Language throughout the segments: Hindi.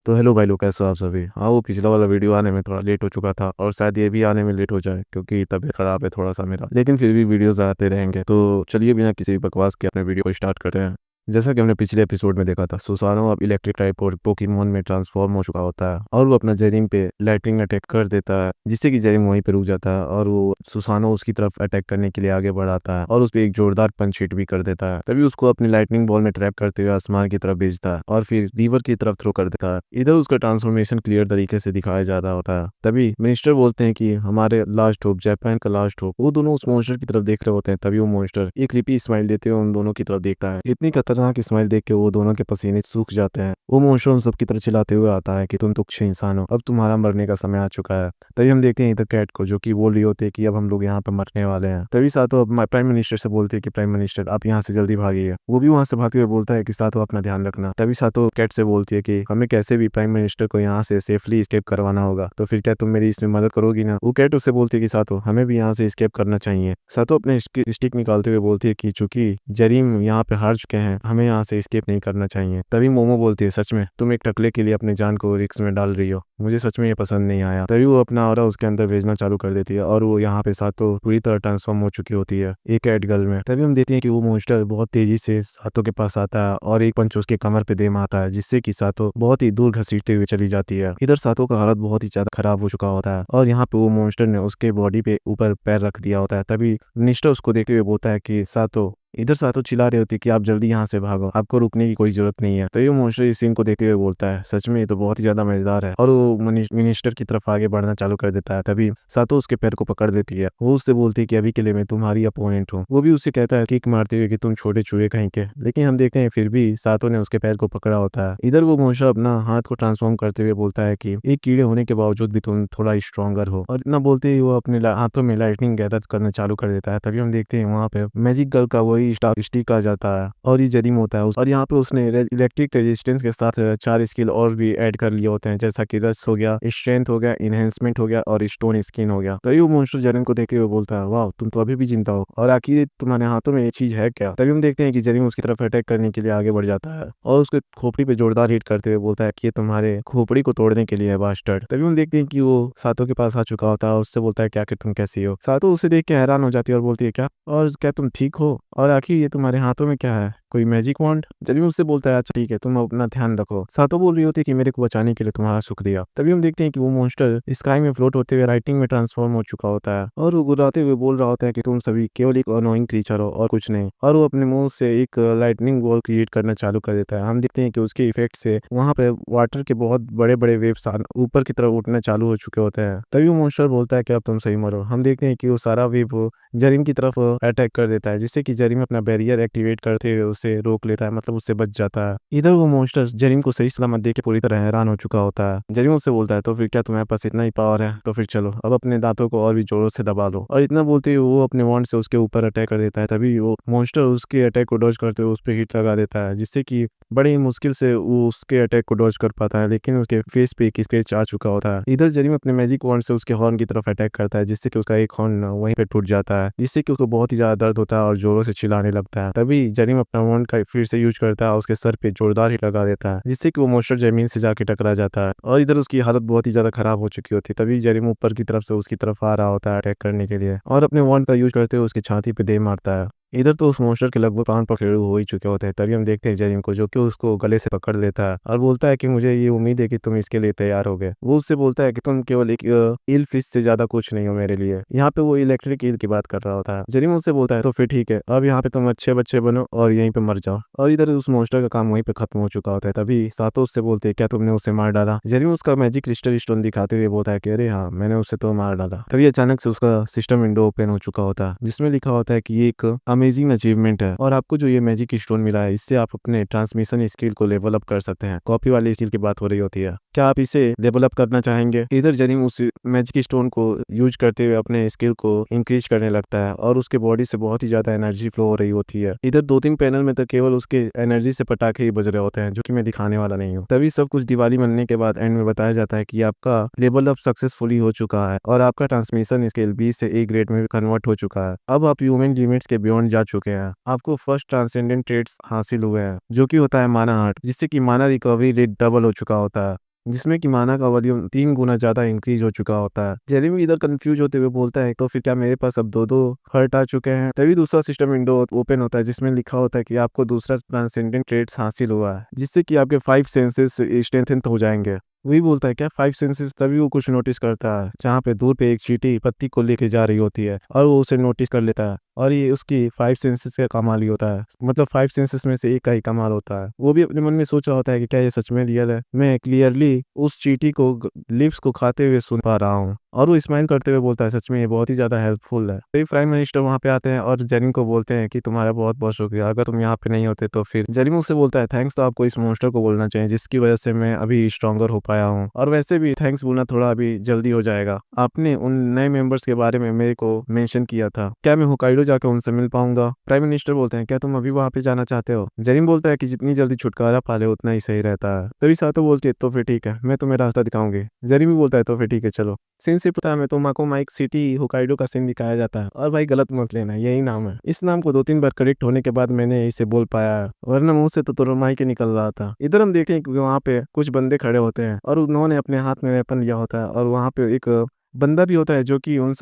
तो हेलो भाई लोग, कैसे हो आप सभी। हाँ, वो पिछला वाला वीडियो आने में थोड़ा लेट हो चुका था और शायद ये भी आने में लेट हो जाए क्योंकि तबीयत खराब है थोड़ा सा मेरा, लेकिन फिर भी वीडियोस आते रहेंगे। तो चलिए बिना किसी भी बकवास के अपने वीडियो को स्टार्ट करते हैं। जैसा कि हमने पिछले एपिसोड में देखा था, सुसानो अब इलेक्ट्रिक टाइप और पोकेमोन में ट्रांसफॉर्म हो चुका होता है और वो अपना जेरिम पे लाइटनिंग अटैक कर देता है, जिससे कि जेरिम वहीं पे रुक जाता है और वो सुसानो उसकी तरफ अटैक करने के लिए आगे बढ़ाता है और उस पर एक जोरदार पंच हिट भी कर देता है। तभी उसको अपनी लाइटनिंग बॉल में ट्रैप करते हुए आसमान की तरफ भेजता है और फिर रिवर की तरफ थ्रो कर देता है। इधर उसका ट्रांसफॉर्मेशन क्लियर तरीके से दिखाया जा रहा होता है। तभी मिनिस्टर बोलते हैं कि हमारे लास्ट होप, जापान का लास्ट होप। वो दोनों उस मॉन्स्टर की तरफ देख रहे होते हैं। तभी वो मॉन्स्टर एक क्रीपी स्माइल देते हुए उन दोनों की तरफ देखता है। इतनी खतरनाक स्माइल देख के वो दोनों के पसीने सूख जाते हैं। वो मॉन्स्टर उन सबकी तरफ चिल्लाते हुए आता है कि तुम तुच्छ इंसान हो, अब तुम्हारा मरने का समय आ चुका है। तभी हम देखते हैं इधर कैट को, जो कि बोल रही होती है कि अब हम लोग यहाँ पे मरने वाले हैं। तभी सातो अब प्राइम मिनिस्टर से बोलते हैं कि प्राइम मिनिस्टर आप यहाँ से जल्दी भागिए। वो भी वहां से भागते हुए बोलता है कि सातो अपना ध्यान रखना। तभी सातो कैट से बोलती है कि हमें कैसे भी प्राइम मिनिस्टर को यहाँ से सेफली स्केप करवाना होगा, तो फिर क्या तुम मेरी इसमें मदद करोगी ना। वो कैट उससे बोलती है कि सातो हमें भी यहाँ से स्केप करना चाहिए। सातो अपने स्टिक निकालते हुए बोलती है कि चूंकि जरीम यहाँ पे हार चुके हैं, हमें यहाँ से स्केप नहीं करना चाहिए। तभी मोमो बोलती है सच में तुम एक टकले के लिए अपने जान को रिस्क में डाल रही हो, मुझे सच में ये पसंद नहीं आया। तभी वो अपना ऑरा उसके अंदर भेजना चालू कर देती है और वो यहाँ पे सातो पूरी तरह ट्रांसफॉर्म हो चुकी होती है एक कैट गर्ल में। तभी हम देखते हैं कि वो मॉन्स्टर बहुत तेजी से सातो के पास आता है और एक पंच उसके कमर पे दे मारता है, जिससे कि सातो बहुत ही दूर घसीटते हुए चली जाती है। इधर सातो का हालत बहुत ही ज्यादा खराब हो चुका होता है और यहाँ पे वो मॉन्स्टर ने उसके बॉडी पे ऊपर पैर रख दिया होता है। तभी निष्ठा उसको देखते हुए बोलता है कि सातो, इधर सातो चिल्ला रही होती है कि आप जल्दी यहाँ से भागो, आपको रुकने की कोई जरूरत नहीं है। तो ये मॉन्स्टर इस सीन को देखते हुए बोलता है सच में ये तो बहुत ही ज्यादा मजेदार है और वो मिनिस्टर की तरफ आगे बढ़ना चालू कर देता है। तभी सातो उसके पैर को पकड़ देती है। वो उससे बोलती है कि अभी के लिए मैं तुम्हारी अपोनेंट हूँ। वो भी उससे कहता है किक मारते हुए कि तुम छोटे चूहे कहीं के, लेकिन हम देखते हैं फिर भी सातो ने उसके पैर को पकड़ा होता है। इधर वो मॉन्स्टर अपना हाथ को ट्रांसफॉर्म करते हुए बोलता है कि एक कीड़े होने के बावजूद भी तुम थोड़ा स्ट्रॉन्गर हो, और इतना बोलते ही वो अपने हाथों में लाइटनिंग गैदर करना चालू कर देता है। तभी हम देखते हैं वहाँ पे मैजिक गर्ल का वही स्टिक आ जाता है और ये जरीम होता है और यहाँ पे उसने इलेक्ट्रिक रेजिस्टेंस के साथ 4 स्किल और भी ऐड कर लिए होते हैं, जैसा कि रस हो गया, स्ट्रेंथ हो गया, इनहेंसमेंट हो गया और स्टोन स्किन हो गया। तभी वो मॉन्स्टर जरीम को देखते हुए बोलता है वाह तुम तो अभी भी जिंदा हो, और आखिर तुम्हारे हाथों में ये चीज है क्या। तभी हम देखते हैं कि जरीम उसकी तरफ अटैक करने के लिए आगे बढ़ जाता है और उसके खोपड़ी पे जोरदार हिट करते हुए बोलता है कि ये तुम्हारे खोपड़ी को तोड़ने के लिए है बास्टर्ड। तभी हम देखते हैं कि वो सातो के पास आ चुका होता है और उससे बोलता है क्या कि तुम कैसी हो। सातो उसे देख के हैरान हो जाती है और बोलती है क्या, और क्या तुम ठीक हो, और आखिर ये तुम्हारे हाथों में क्या है, कोई मैजिक वॉन्ड। जब उससे बोलता है अच्छा ठीक है तुम अपना ध्यान रखो। सातो बोल रही होती है कि मेरे को बचाने के लिए तुम्हारा शुक्रिया। तभी हम देखते हैं कि वो मॉन्स्टर स्काई में फ्लोट होते हुए राइटिंग में ट्रांसफॉर्म हो चुका होता है और वो गुर्राते हुए बोल रहा होता है कि तुम सभी केवल एक अनोइंग क्रीचर हो और कुछ नहीं, और वो अपने मुंह से एक लाइटनिंग बॉल क्रिएट करना चालू कर देता है। हम देखते हैं कि उसके इफेक्ट से वहां पे वाटर के बहुत बड़े बड़े वेव्स ऊपर की तरफ उठना चालू हो चुके होते हैं। तभी वो मॉन्स्टर बोलता है कि अब तुम सही मरो। हम देखते हैं कि वो सारा वेव जरीम की तरफ अटैक कर देता है, जिससे कि जरीम अपना बैरियर एक्टिवेट करते हुए उसे रोक लेता है, मतलब उससे बच जाता है। इधर वो मॉन्स्टर जरीम को सही सलामत देख के पूरी तरह हैरान हो चुका होता है। जरीम उससे बोलता है तो फिर क्या तुम्हारे पास इतना ही पावर है, तो फिर चलो अब अपने दांतों को और भी जोरों से दबा लो। और इतना बोलते हुए वो अपने वॉन्ड से उसके ऊपर अटैक कर देता है। तभी वो मॉन्स्टर उसके अटैक को डॉज करते हुए उस पर हिट लगा देता है, जिससे कि बड़ी ही मुश्किल से वो उसके अटैक को डॉज कर पाता है, लेकिन उसके फेस पे एक स्क्रैच आ चुका होता है। इधर जरीम अपने मैजिक वॉन्ड से उसके हॉर्न की तरफ अटैक करता है, जिससे कि उसका एक हॉर्न वहीं पे टूट जाता है, जिससे कि उसको बहुत ही ज्यादा दर्द होता है और जोरों से चिल्लाने लगता है। तभी जरीम अपना वॉन्ड का फिर से यूज करता है, उसके सर पे जोरदार हिट लगा देता है, जिससे कि वो मॉन्स्टर जमीन से जाके टकरा जाता है और इधर उसकी हालत बहुत ही ज्यादा खराब हो चुकी होती है। तभी जरीम ऊपर की तरफ से उसकी तरफ आ रहा होता है अटैक करने के लिए और अपने वॉन्ड का यूज करते हुए उसकी छाती पे दे मारता है। इधर तो उस मॉन्स्टर के लगभग प्राण पखेरु हो ही चुके होते हैं। तभी हम देखते हैं जरीम को, जो कि उसको गले से पकड़ लेता है और बोलता है कि मुझे ये उम्मीद है कि तुम इसके लिए तैयार हो गए। वो उससे बोलता है कि तुम केवल एक इल फिश से ज्यादा कुछ नहीं हो मेरे लिए। यहाँ पे वो इलेक्ट्रिक ईल की बात कर रहा होता है। जरीम उससे बोलता है तो फिर ठीक है, अब यहाँ पे तुम अच्छे बच्चे बनो और यहीं पे मर जाओ। और इधर उस मॉन्स्टर का काम वहीं पे खत्म हो चुका होता है। तभी सातो उससे बोलते हैं क्या तुमने उसे मार डाला। जरीम उसका मैजिक क्रिस्टल स्टोन दिखाते हुए बोलता है कि अरे हाँ मैंने उसे तो मार डाला। तभी अचानक से उसका सिस्टम विंडो ओपन हो चुका होता है, जिसमें लिखा होता है कि ये एक अमेजिंग अचीवमेंट है और आपको जो ये मैजिक स्टोन मिला है इससे आप अपने ट्रांसमिशन स्किल को लेवल अप कर सकते हैं। कॉपी वाली स्किल की बात हो रही होती है, क्या आप इसे लेवल अप करना चाहेंगे। इधर जरीम उस मैजिक स्टोन को यूज करते हुए अपने स्किल को इंक्रीज करने लगता है और उसके बॉडी से बहुत ही ज्यादा एनर्जी फ्लो हो रही होती है। इधर 2-3 पैनल में तो केवल उसके एनर्जी से पटाखे ही बज रहे होते हैं, जो कि मैं दिखाने वाला नहीं हूँ। तभी सब कुछ दिवाली बनने के बाद एंड में बताया जाता है कि आपका लेवल अप सक्सेसफुली हो चुका है और आपका ट्रांसमिशन स्किल बी से ए ग्रेड में कन्वर्ट हो चुका है। अब आप ह्यूमन लिमिट्स के बियॉन्ड जा चुके हैं। आपको फर्स्ट ट्रांसेंडेंट ट्रेड्स हासिल हुए हैं, जो कि होता है माना हार्ट, जिससे कि माना रिकवरी रेट डबल हो चुका होता है। जिसमें कि माना का वॉल्यूम 3 गुना ज्यादा इंक्रीज हो चुका होता है। जेरेमी इधर कंफ्यूज होते हुए बोलता है, तो फिर क्या मेरे पास अब 2-2 हर्ट आ चुके हैं? तभी दूसरा सिस्टम विंडो ओपन होता है जिसमें लिखा होता है कि आपको दूसरा ट्रांसेंडेंट ट्रेड्स हासिल हुआ है, जिससे कि आपके 5 सेंसेस स्ट्रेंथन हो जाएंगे। वही बोलता है क्या 5 सेंसेस? तभी वो कुछ नोटिस करता है जहाँ पे दूर पे एक चींटी पत्ती को लेके जा रही होती है और वो उसे नोटिस कर लेता है, और ये उसकी 5 सेंसेस का कमाल ही होता है। मतलब 5 सेंसेस में से एक का ही कमाल होता है। वो भी अपने मन में सोच रहा होता है कि क्या ये सच में रियल है? मैं क्लियरली उस चींटी को लिप्स को खाते हुए सुन पा रहा हूँ। और वो स्माइल करते हुए बोलता है, सच में ये बहुत ही ज्यादा हेल्पफुल है। कई प्राइम मिनिस्टर वहाँ पे आते हैं और जेरिम को बोलते हैं कि तुम्हारा बहुत बहुत शुक्रिया, अगर तुम यहाँ पे नहीं होते तो फिर। जेरिम उससे बोलता है, थैंक्स तो आपको इस मॉन्स्टर को बोलना चाहिए जिसकी वजह से मैं अभी स्ट्रॉन्गर हो पाया हूँ, और वैसे भी थैंक्स बोलना थोड़ा अभी जल्दी हो जाएगा। आपने उन नए मेंबर्स के बारे में मेरे को मेंशन किया था, क्या मैं होकाइडो जाकर उनसे मिल पाऊंगा? प्राइम मिनिस्टर बोलते हैं, क्या तुम अभी वहाँ पे जाना चाहते हो? जेरिम बोलता है कि जितनी जल्दी छुटकारा पा ले उतना ही सही रहता है। तभी सातो बोलती है, तो फिर ठीक है, मैं तुम्हें रास्ता दिखाऊंगी। जेरिम भी बोलता है, तो फिर ठीक है चलो। सीन शिफ्ट होता है में तो माको माइक सिटी होकाइडो का सीन दिखाया जाता है, और भाई गलत मत लेना, यही नाम है। इस नाम को 2-3 बार करेक्ट होने के बाद मैंने इसे बोल पाया है, वरना मुंह से तो तुरमाई के निकल रहा था। इधर हम देखते हैं कि वहाँ पे कुछ बंदे खड़े होते हैं और उन्होंने अपने हाथ में वेपन लिया होता है, और वहाँ पे एक बंदा भी होता है जो कि उन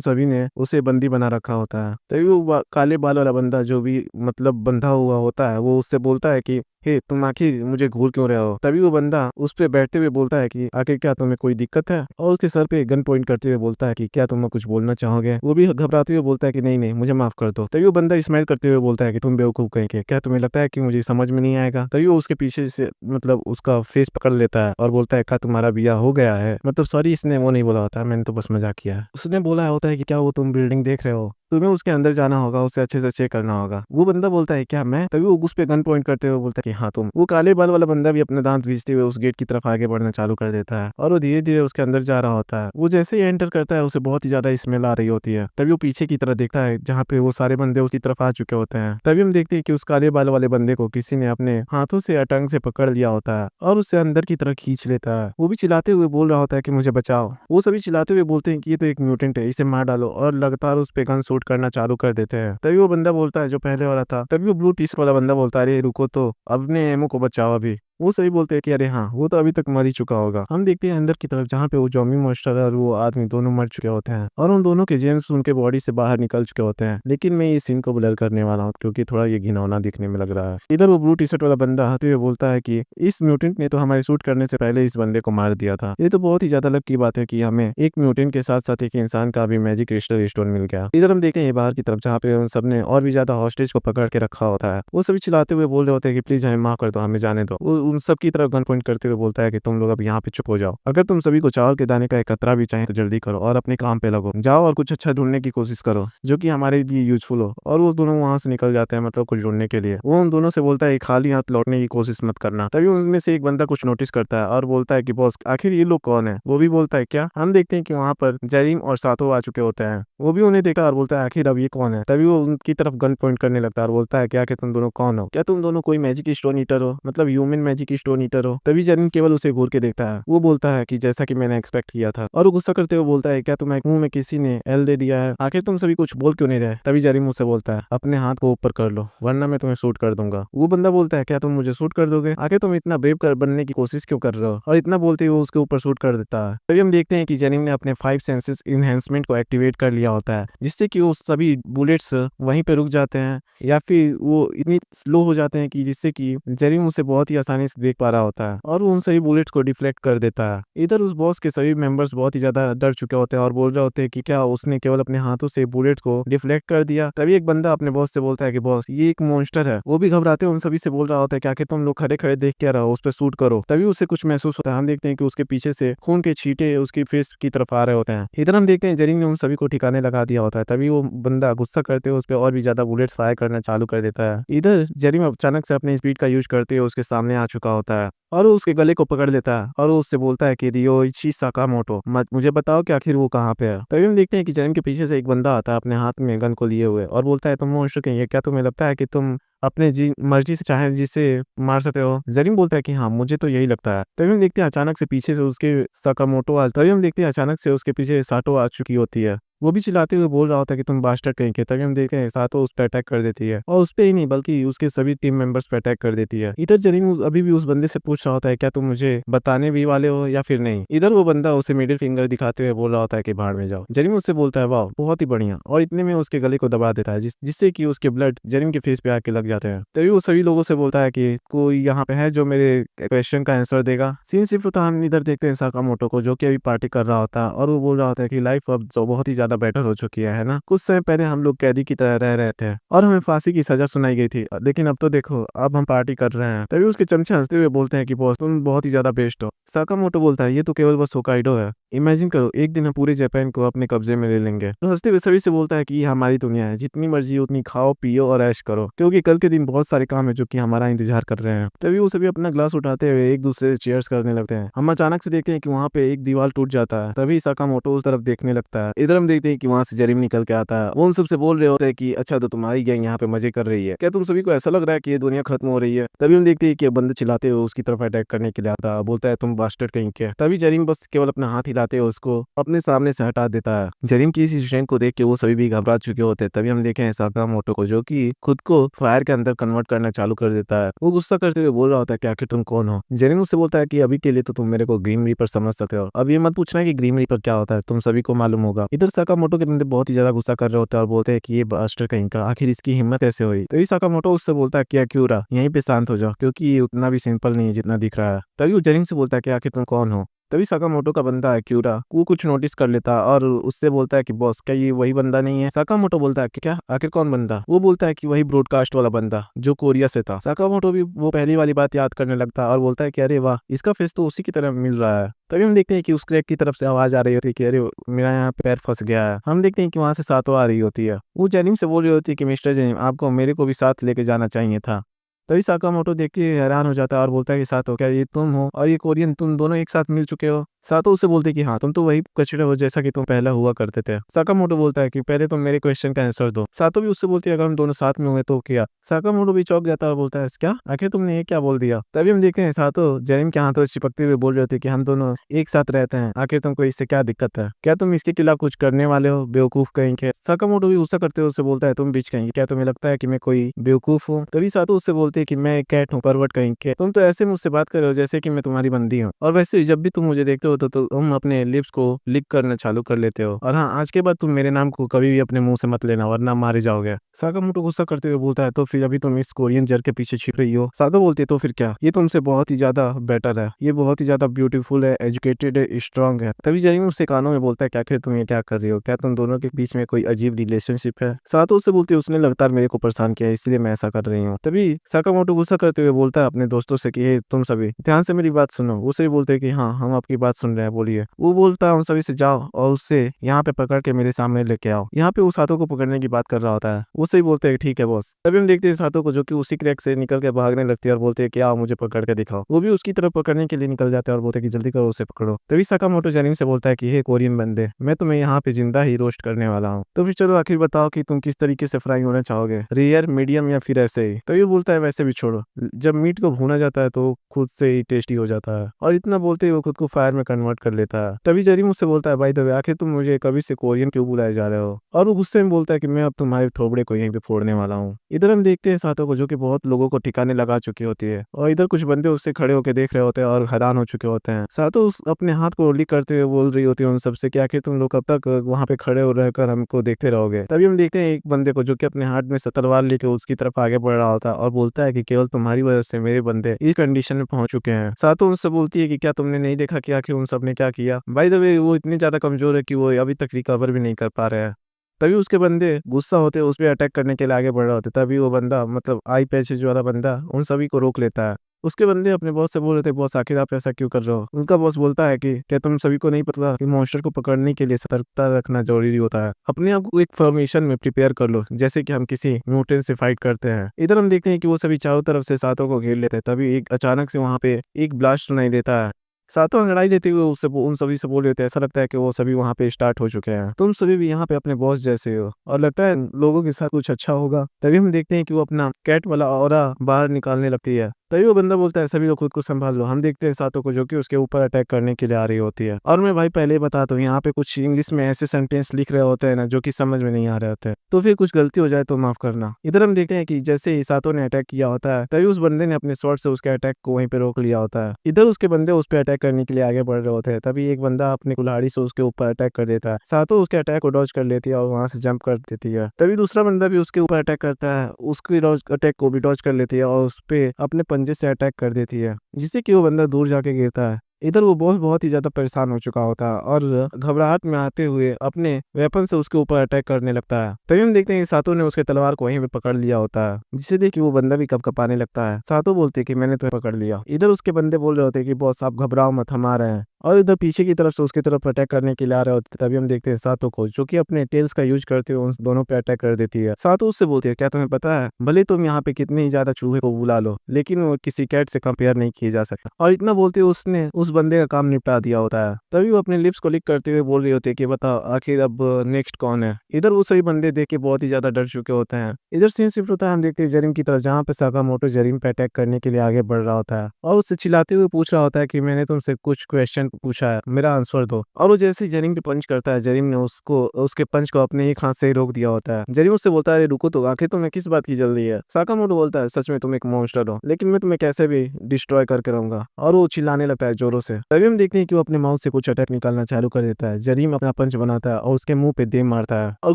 सभी ने उसे बंदी बना रखा होता है। तभी वो काले बाल वाला बंदा जो भी मतलब बंधा हुआ होता है, वो उससे बोलता है कि हे तुम आखिर मुझे घूर क्यों रहे हो? तभी वो बंदा उस पे बैठते हुए बोलता है कि आखिर क्या तुम्हें कोई दिक्कत है? और उसके सर पे गन पॉइंट करते हुए बोलता है कि क्या तुम कुछ बोलना चाहोगे? वो भी घबराते हुए बोलता है कि नहीं नहीं, मुझे माफ कर दो। तभी वो बंदा स्माइल करते हुए बोलता है कि तुम बेवकूफ कहीं के, क्या तुम्हें लगता है कि मुझे समझ में नहीं आएगा? तभी वो उसके पीछे से मतलब उसका फेस पकड़ लेता है और बोलता है, क्या तुम्हारा बियाह हो गया है? मतलब सॉरी, इसने वो नहीं बोला होता, मैंने तो बस मजाक किया है। उसने बोला होता है कि क्या वो तुम बिल्डिंग देख रहे हो? तुम्हें उसके अंदर जाना होगा, उसे अच्छे से चेक करना होगा। वो बंदा बोलता है, क्या मैं? तभी वो उस पे गन पॉइंट करते हुए बोलता है कि हाँ तुम। वो काले बाल वाला बंदा भी अपने दांत पीसते हुए उस गेट की तरफ आगे बढ़ना चालू कर देता है, और वो धीरे धीरे उसके अंदर जा रहा होता है। वो जैसे ही एंटर करता है उसे बहुत ही ज्यादा स्मेल आ रही होती है। तभी वो पीछे की तरफ देखता है जहाँ पे वो सारे बंदे उसकी तरफ आ चुके होते हैं। तभी हम देखते हैं कि उस काले बाल वाले बंदे को किसी ने अपने हाथों से या टंग से पकड़ लिया होता है और उसे अंदर की तरफ खींच लेता है। वो भी चिल्लाते हुए बोल रहा होता है कि मुझे बचाओ। वो सभी चिल्लाते हुए बोलते हैं कि ये तो एक म्यूटेंट है, इसे मार डालो, और लगातार उस पे गन शूट करना चालू कर देते हैं। तभी वो बंदा बोलता है जो पहले वाला था, तभी वो ब्लू टी शर्ट वाला बंदा बोलता है, अरे रुको तो, अपने एमओ को बचाओ अभी। वो सही बोलते हैं कि अरे हाँ, वो तो अभी तक मर ही चुका होगा। हम देखते हैं अंदर की तरफ जहाँ पे वो जॉम्बी मॉन्स्टर और वो आदमी दोनों मर चुके होते हैं, और उन दोनों के जेम्स उनके बॉडी से बाहर निकल चुके होते हैं। लेकिन मैं इस सीन को ब्लर करने वाला हूँ क्योंकि थोड़ा ये घिनौना दिखने में लग रहा है। इधर वो ब्लू टी शर्ट वाला बंदा आते हुए बोलता है कि इस म्यूटेंट ने तो हमारे शूट करने से पहले इस बंदे को मार दिया था। ये तो बहुत ही ज्यादा लक की बात है कि हमें एक म्यूटेंट के साथ साथ एक इंसान का भी मैजिक क्रिस्टल स्टोन मिल गया। इधर हम देखते हैं बाहर की तरफ जहाँ पे उन सबने और भी ज्यादा हॉस्टेज को पकड़ के रखा होता है। वो सभी चिल्लाते हुए बोल रहे होते हैं कि प्लीज हमें माफ कर दो, हमें जाने दो। वो उन सब की तरफ गन पॉइंट करते हुए बोलता है कि तुम लोग अब यहाँ पे चुप हो जाओ। अगर तुम सभी को चावल के दाने का एक कतरा भी चाहिए तो जल्दी करो और अपने काम पे लगो। जाओ और कुछ अच्छा ढूंढने की कोशिश करो जो कि हमारे लिए यूजफुल हो। और वो दोनों वहां से निकल जाते हैं मतलब कुछ ढूंढने के लिए। वो उन दोनों से बोलता है खाली हाथ लौटने की कोशिश मत करना। तभी उनमें से एक बंदा कुछ नोटिस करता है और बोलता है कि बॉस आखिर ये लोग कौन है? वो भी बोलता है क्या? हम देखते हैं कि वहां पर जेरिम और सातो आ चुके होते हैं। वो भी उन्हें देखा और बोलता है आखिर अब ये कौन है? तभी वो उनकी तरफ गन पॉइंट करने लगता है और बोलता है क्या कि तुम दोनों कौन हो? क्या तुम दोनों कोई मैजिक स्टोन ईटर हो? मतलब ह्यूमन मैजिक स्टोन ईटर हो? तभी जेरिम केवल उसे घूर के देखता है। वो बोलता है कि जैसा कि मैंने एक्सपेक्ट किया था, और वो गुस्सा करते हुए बोलता है क्या तुम्हें मुंह में किसी ने एल दे दिया है? आखिर तुम सभी कुछ बोल क्यों नहीं रहे? तभी जेरिम मुझसे बोलता है अपने हाथ को ऊपर कर लो वरना मैं तुम्हें शूट कर दूंगा। वो बंदा बोलता है क्या तुम मुझे शूट कर दोगे? आखिर तुम इतना ब्रेव कर बनने की कोशिश क्यों कर रहे हो? और इतना बोलते हुए वो उसके ऊपर शूट कर देता है। तभी हम देखते हैं कि जेरिम ने अपने 5 सेंसेस इनहेंसमेंट को एक्टिवेट कर लिया होता है, जिससे कि वो सभी बुलेट्स वहीं पे रुक जाते हैं या फिर वो इतनी स्लो हो जाते हैं कि जिससे कि जेरिम उसे बहुत ही आसानी से देख पा रहा होता है, और वो उन सभी बुलेट्स को डिफ्लेक्ट कर देता है। इधर उस बॉस के सभी मेंबर्स बहुत ही ज्यादा डर चुके होते हैं और बोल रहे होते हैं कि क्या उसने केवल अपने हाथों से बुलेट्स को डिफ्लेक्ट कर दिया। तभी एक बंदा अपने बॉस से बोलता है कि बॉस ये एक मॉन्स्टर है। वो भी घबराते उन सभी से बोल रहा होता है क्या कि तुम लोग खड़े खड़े देख क्या रहो, उस पर शूट करो। तभी उसे कुछ महसूस होता है। हम देखते हैं कि उसके पीछे से खून के छींटे उसकी फेस की तरफ आ रहे होते हैं। इधर हम देखते हैं जेरिम ने उन सभी को ठिकाने लगा दिया होता है। तभी वो बंदा गुस्सा करते हुए उस पर और भी ज्यादा बुलेट्स फायर करना चालू कर देता है। इधर जेरिम अचानक से अपने स्पीड का यूज करते हुए उसके सामने आ चुका होता है और वो उसके गले को पकड़ लेता है और वो उससे बोलता है कि रियोइची साकामोटो, मुझे बताओ कि आखिर वो कहाँ पे है। तभी हम देखते हैं कि जेरिम के पीछे से एक बंदा आता है अपने हाथ में गन को लिए हुए और बोलता है तुम मॉन्स्टर कहीं है क्या? तुम्हें लगता है कि तुम अपने जी मर्जी से चाहे जिसे मार सकते हो? जेरिम बोलता है कि हाँ मुझे तो यही लगता है। तभी हम देखते हैं अचानक से पीछे से उसके साकामोटो तभी हम देखते हैं अचानक से उसके पीछे साटो आ चुकी होती है वो भी चिल्लाते हुए बोल रहा होता है कि तुम बास्टर्ड कहीं के। तभी हम देखते हैं सातो उस पर अटैक कर देती है और उस पे ही नहीं बल्कि उसके सभी टीम मेंबर्स पे अटैक कर देती है। इधर जरीन अभी भी उस बंदे से पूछ रहा होता है क्या तुम मुझे बताने भी वाले हो या फिर नहीं। इधर वो बंदा उसे मिडिल फिंगर दिखाते हुए बोल रहा होता है कि भाड़ में जाओ। जरीन उससे बोलता है वाह बहुत ही बढ़िया, और इतने में उसके गले को दबा देता है जिससे कि उसके ब्लड जरीन के फेस पे आके लग जाते हैं। तभी वो सभी लोगों से बोलता है कि कोई यहाँ पे है जो मेरे क्वेश्चन का आंसर देगा। सीन शिफ्ट होता है, हम इधर देखते हैं साकामोटो को जो कि अभी पार्टी कर रहा होता है और वो बोल रहा होता है कि लाइफ अब तो बहुत ही ज्यादा बेटर हो चुकी है ना। कुछ समय पहले हम लोग कैदी की तरह रह रहे थे और हमें फांसी की सजा सुनाई गई थी, लेकिन अब तो देखो अब हम पार्टी कर रहे हैं। तभी उसके चमचे हंसते हुए बोलते हैं कि बॉस तुम बहुत ही ज्यादा बेस्ट हो। साकामोटो बोलता है ये तो केवल बस होकाइडो है, इमेजिन करो एक दिन हम पूरे जापान को अपने कब्जे में ले लेंगे। तो हंसते हुए सभी से बोलता है कि ये हमारी दुनिया है, जितनी मर्जी उतनी खाओ पियो और ऐश करो, क्योंकि कल के दिन बहुत सारे काम है जो कि हमारा इंतजार कर रहे हैं। तभी वो सभी अपना ग्लास उठाते हुए एक दूसरे से चीयर्स करने लगते हैं। हम अचानक से देखते हैं कि वहाँ पे एक दीवार टूट जाता है। तभी साकामोटो उस तरफ देखने लगता है। इधर हम देखते हैं कि वहाँ से जरीम निकल के आता है। वो उन सबसे बोल रहे होते हैं कि अच्छा तो तुम्हारी गैंग यहाँ पे मजे कर रही है क्या, तुम सभी को ऐसा लग रहा है कि ये दुनिया खत्म हो रही है। तभी हम देखते हैं कि बंदे चिल्लाते हुए उसकी तरफ अटैक करने के लिए आता है, बोलता है तुम बास्टर्ड कहीं के। तभी जरीम बस केवल अपना हाथ हिलाते हुए उसको अपने सामने से हटा देता है। जरीम की इस स्ट्रेंथ को देख के वो सभी भी घबरा चुके होते हैं। तभी हम देखे हैं साकामोटो को जो कि खुद को फायर के अंदर कन्वर्ट करना चालू कर देता है। वो गुस्सा करते हुए बोल रहा होता है कि आखिर तुम कौन हो। जरीम उससे बोलता है कि अभी के लिए तो तुम मेरे को ग्रीम रीपर समझ सकते हो, अब ये मत पूछना कि ग्रीम रीपर क्या होता है, तुम सभी को मालूम होगा। इधर साकामोटो के बंदे बहुत ही ज्यादा गुस्सा कर रहे होते हैं और बोलते हैं कि ये बास्टर कहीं का, आखिर इसकी हिम्मत कैसे हुई। तभी साकामोटो उससे बोलता है कि अक्यूरा यहीं पे शांत हो जाओ, क्योंकि ये उतना भी सिंपल नहीं है जितना दिख रहा है। तभी वो जरीम से बोलता है कि आखिर तुम कौन हो। तभी साकामोटो का बंदा है क्यूरा वो कुछ नोटिस कर लेता है और उससे बोलता है कि बॉस क्या ये वही बंदा नहीं है। साकामोटो बोलता है कि क्या आखिर कौन बंदा। वो बोलता है कि वही ब्रॉडकास्ट वाला बंदा जो कोरिया से था। साकामोटो भी वो पहली वाली बात याद करने लगता है और बोलता है कि अरे वाह इसका फेस तो उसी की तरह मिल रहा है। तभी हम देखते हैं कि उस क्रैक की तरफ से आवाज आ रही होती है कि अरे मेरा यहाँ पैर फंस गया है। हम देखते हैं कि वहां से सातो आ रही होती है। वो जेनिम से बोल रही होती है कि मिस्टर जेनिम आपको मेरे को भी साथ लेके जाना चाहिए था। तभी साकामोटो देख के हैरान हो जाता है और बोलता है कि सातो क्या ये तुम हो और ये कोरियन तुम दोनों एक साथ मिल चुके हो। सातो उससे बोलते कि हाँ तुम तो वही कचड़े हो जैसा कि तुम पहले हुआ करते थे। साकामोटो बोलता है कि पहले तुम मेरे क्वेश्चन का आंसर दो। सातो भी उससे बोलती है अगर हम दोनों साथ में हुए तो क्या। साकामोटो भी चौंक जाता है और बोलता है क्या आखिर तुमने ये क्या बोल दिया। तभी हम देखते हैं सातो जेनिम के हाथों से चिपकते हुए बोल रहे थे कि हम दोनों एक साथ रहते हैं, आखिर तुमको इससे क्या दिक्कत है, क्या तुम इसके खिलाफ कुछ करने वाले हो बेवकूफ कहीं के। साकामोटो भी गुस्सा करते हुए उससे बोलता है तुम बीच कहीं, क्या तुम्हें लगता है कि मैं कोई बेवकूफ हूँ। तभी सातो उससे बोलते है कि मैं एक कैट हूँ परवट कहीं के, तुम तो ऐसे मुझसे बात कर रहे हो जैसे कि मैं तुम्हारी बंदी हूँ, और वैसे जब भी तुम मुझे देखते हो तो तुम अपने लिप्स को लिक करना चालू कर लेते हो, और हाँ आज के बाद तुम मेरे नाम को कभी भी अपने मुंह से मत लेना वरना मारे जाओगे। साकामोटो गुस्सा करते हुए बोलता है तो फिर अभी तुम इस कोरियन जर के पीछे छिप रही हो। सातो बोलती है तो फिर क्या, ये तुमसे बहुत ही ज्यादा बेटर है, ये बहुत ही ज्यादा ब्यूटीफुल है, एजुकेटेड है, स्ट्रांग है। तभी जरीम उससे कानों में बोलता है कि आखिर तुम ये क्या कर रही हो, क्या तुम दोनों के बीच में कोई अजीब रिलेशनशिप है। सातो उससे बोलती है उसने लगातार मेरे को परेशान किया है इसलिए मैं ऐसा कर रही हूँ। तभी साकामोटो गुस्सा करते हुए बोलता है अपने दोस्तों से कि तुम सभी ध्यान से मेरी बात सुनो। वो सभी बोलते हैं कि हाँ हम आपकी बात सुन रहे हैं बोलिए। वो बोलता है उन सभी से जाओ और उससे यहाँ पे पकड़ के मेरे सामने लेके आओ। यहाँ पे वो सातो को पकड़ने की बात कर रहा होता है। वो सही बोलते हैं ठीक है बॉस। तभी हम देखते हैं सातो को जो कि उसी क्रैक से निकल के भागने लगती है और बोलते हैं कि आओ मुझे पकड़ के दिखाओ। वो भी उसकी तरफ पकड़ने के लिए निकल जाते हैं और बोलते हैं कि जल्दी करो उसे पकड़ो। तभी साकामोटो जरीम से बोलता है कि हे कोरियन बंदे मैं तुम्हें यहाँ पे जिंदा ही रोस्ट करने वाला हूँ, तो फिर चलो आखिर बताओ कि तुम किस तरीके से फ्राई होना चाहोगे, रेयर मीडियम या फिर ऐसे ही। तो ये बोलता है वैसे भी छोड़ो, जब मीट को भूना जाता है तो खुद से ही टेस्टी हो जाता है, और इतना बोलते ही वो खुद को फायर में कन्वर्ट कर लेता है। तभी जरीम मुझसे बोलता है भाई दबे आखिर तुम मुझे कभी से कोरियन क्यों बुलाए जा रहे हो, और वो गुस्से में बोलता है कि मैं अब तुम्हारे थोबड़े को यहीं पे फोड़ने वाला हूँ। इधर हम देखते हैं सातो को जो कि बहुत लोगों को ठिकाने लगा चुकी होती है, और इधर कुछ बंदे उससे खड़े होकर देख रहे होते हैं और हैरान हो चुके होते हैं। सातो अपने हाथ को उल्टी करते हुए बोल रही होती है उन सबसे कि आखिर तुम लोग कब तक वहां पे खड़े हो रहकर हमको देखते रहोगे। तभी हम देखते हैं एक बंदे को जो कि अपने हाथ में तलवार लेके उसकी तरफ आगे बढ़ रहा होता है और बोलता है कि केवल तुम्हारी वजह से मेरे बंदे इस कंडीशन में पहुंच चुके हैं। सातो उनसे बोलती है कि क्या तुमने नहीं देखा कि आखिर उन सब ने क्या किया। बाय द वे वो इतने ज्यादा कमजोर है कि वो अभी तक रिकवर भी नहीं कर पा रहे हैं। तभी उसके बंदे गुस्सा होते उस पर अटैक करने के लिए आगे बढ़ रहे होते। तभी वो बंदा मतलब आई पैचेज वाला बंदा उन सभी को रोक लेता है। उसके बंदे अपने बॉस से बोल रहे थे बॉस आखिर आप ऐसा क्यों कर रहे हो। उनका बॉस बोलता है कि क्या तुम सभी को नहीं पता कि मॉन्स्टर को पकड़ने के लिए सतर्कता रखना जरूरी होता है, अपने आप को एक फॉर्मेशन में प्रिपेयर कर लो जैसे कि हम किसी म्यूटेंट से फाइट करते हैं। इधर हम देखते हैं कि वो सभी चारों तरफ से सातों को घेर लेते हैं। तभी एक अचानक से वहां पे एक ब्लास्ट सुनाई देता है। सातों अंगड़ाई देते हुए उससे उन सभी से बोल रहे थे ऐसा लगता है कि वो सभी वहां पे स्टार्ट हो चुके हैं, तुम सभी भी यहाँ पे अपने बॉस जैसे हो और लगता है लोगों के साथ कुछ अच्छा होगा। तभी हम देखते हैं कि वो अपना कैट वाला ऑरा बाहर निकालने लगती है। तभी वो बंदा बोलता है सभी लोग खुद को संभाल लो। हम देखते हैं सातो को जो कि उसके ऊपर अटैक करने के लिए आ रही होती है। और मैं भाई पहले ही बताता हूँ, यहाँ पे कुछ इंग्लिश में ऐसे सेंटेंस लिख रहे होते हैं ना जो कि समझ में नहीं आ रहे होते हैं, तो फिर कुछ गलती हो जाए तो माफ करना। इधर हम देखते हैं कि जैसे ही सातो ने अटैक किया होता है तभी उस बंदे ने अपने स्वॉर्ड से उसके अटैक को वहीं पे रोक लिया होता है। इधर उसके बंदे उस पर अटैक करने के लिए आगे बढ़ रहे होते हैं, तभी एक बंदा अपनी कुल्हाड़ी से उसके ऊपर अटैक कर देता है। सातो उसके अटैक को डॉज कर लेती है और वहां से जंप कर देती है। तभी दूसरा बंदा भी उसके ऊपर अटैक करता है, उसकी अटैक को भी डॉज कर लेती है और उस पे अपने पंजे से अटैक कर देती है, जिससे कि वो बंदा दूर जाके गिरता है। इधर वो बहुत ही ज्यादा परेशान हो चुका होता है और घबराहट में आते हुए अपने वेपन से उसके ऊपर अटैक करने लगता है। तभी हम देखते हैं कि सातो ने उसके तलवार को वहीं पे पकड़ लिया होता है, जिसे देख के वो बंदा भी कपकपाने लगता है। सातो बोलते हैं कि मैंने तुम्हें पकड़ लिया। इधर उसके बंदे बोल रहे होते हैं कि बॉस आप घबराओ मत, हम आ रहे हैं। और इधर पीछे की तरफ से उसकी तरफ अटैक करने के लिए आ रहे होते हैं। तभी हम देखते हैं सातो को जो कि अपने टेल्स का यूज करते हुए उन दोनों पे अटैक कर देती है। सातो उससे बोलती है क्या तुम्हें पता है, भले तुम यहाँ पे कितने ही ज्यादा चूहे को बुला लो लेकिन वो किसी कैट से कंपेयर नहीं किए जा सकता। और इतना बोलते हुए उसने उस बंदे का काम निपटा दिया होता है। तभी वो अपने लिप्स को लिक करते हुए बोल रही होती है कि बताओ आखिर अब नेक्स्ट कौन है। इधर वो सभी बंदे देख के बहुत ही ज्यादा डर चुके होते हैं। इधर सीन शिफ्ट होता है, हम देखते हैं जरीम की तरफ जहाँ पे साकामोटो जरीम पे अटैक करने के लिए आगे बढ़ रहा होता है और उससे चिल्लाते हुए पूछ रहा होता है कि मैंने तुमसे कुछ क्वेश्चन पूछा है, मेरा आंसर दो। और वो जैसे ही जरीम पे पंच करता है, जरीम ने उसके पंच को अपने एक हाथ से ही रोक दिया होता है। जरीम उससे बोलता है अरे रुको तो, आखिर तुम्हें किस बात की जल्दी है। साकामोटो बोलता है सच में तुम एक मॉन्स्टर हो लेकिन मैं तुम्हें कैसे भी डिस्ट्रॉय करके रहूंगा। और वो चिल्लाने लगता है जोरों से। तभी हम देखते हैं कि वो अपने माउथ से कुछ अटैक निकालना चालू कर देता है। जरीम अपना पंच बनाता है और उसके मुंह पे दे मारता है और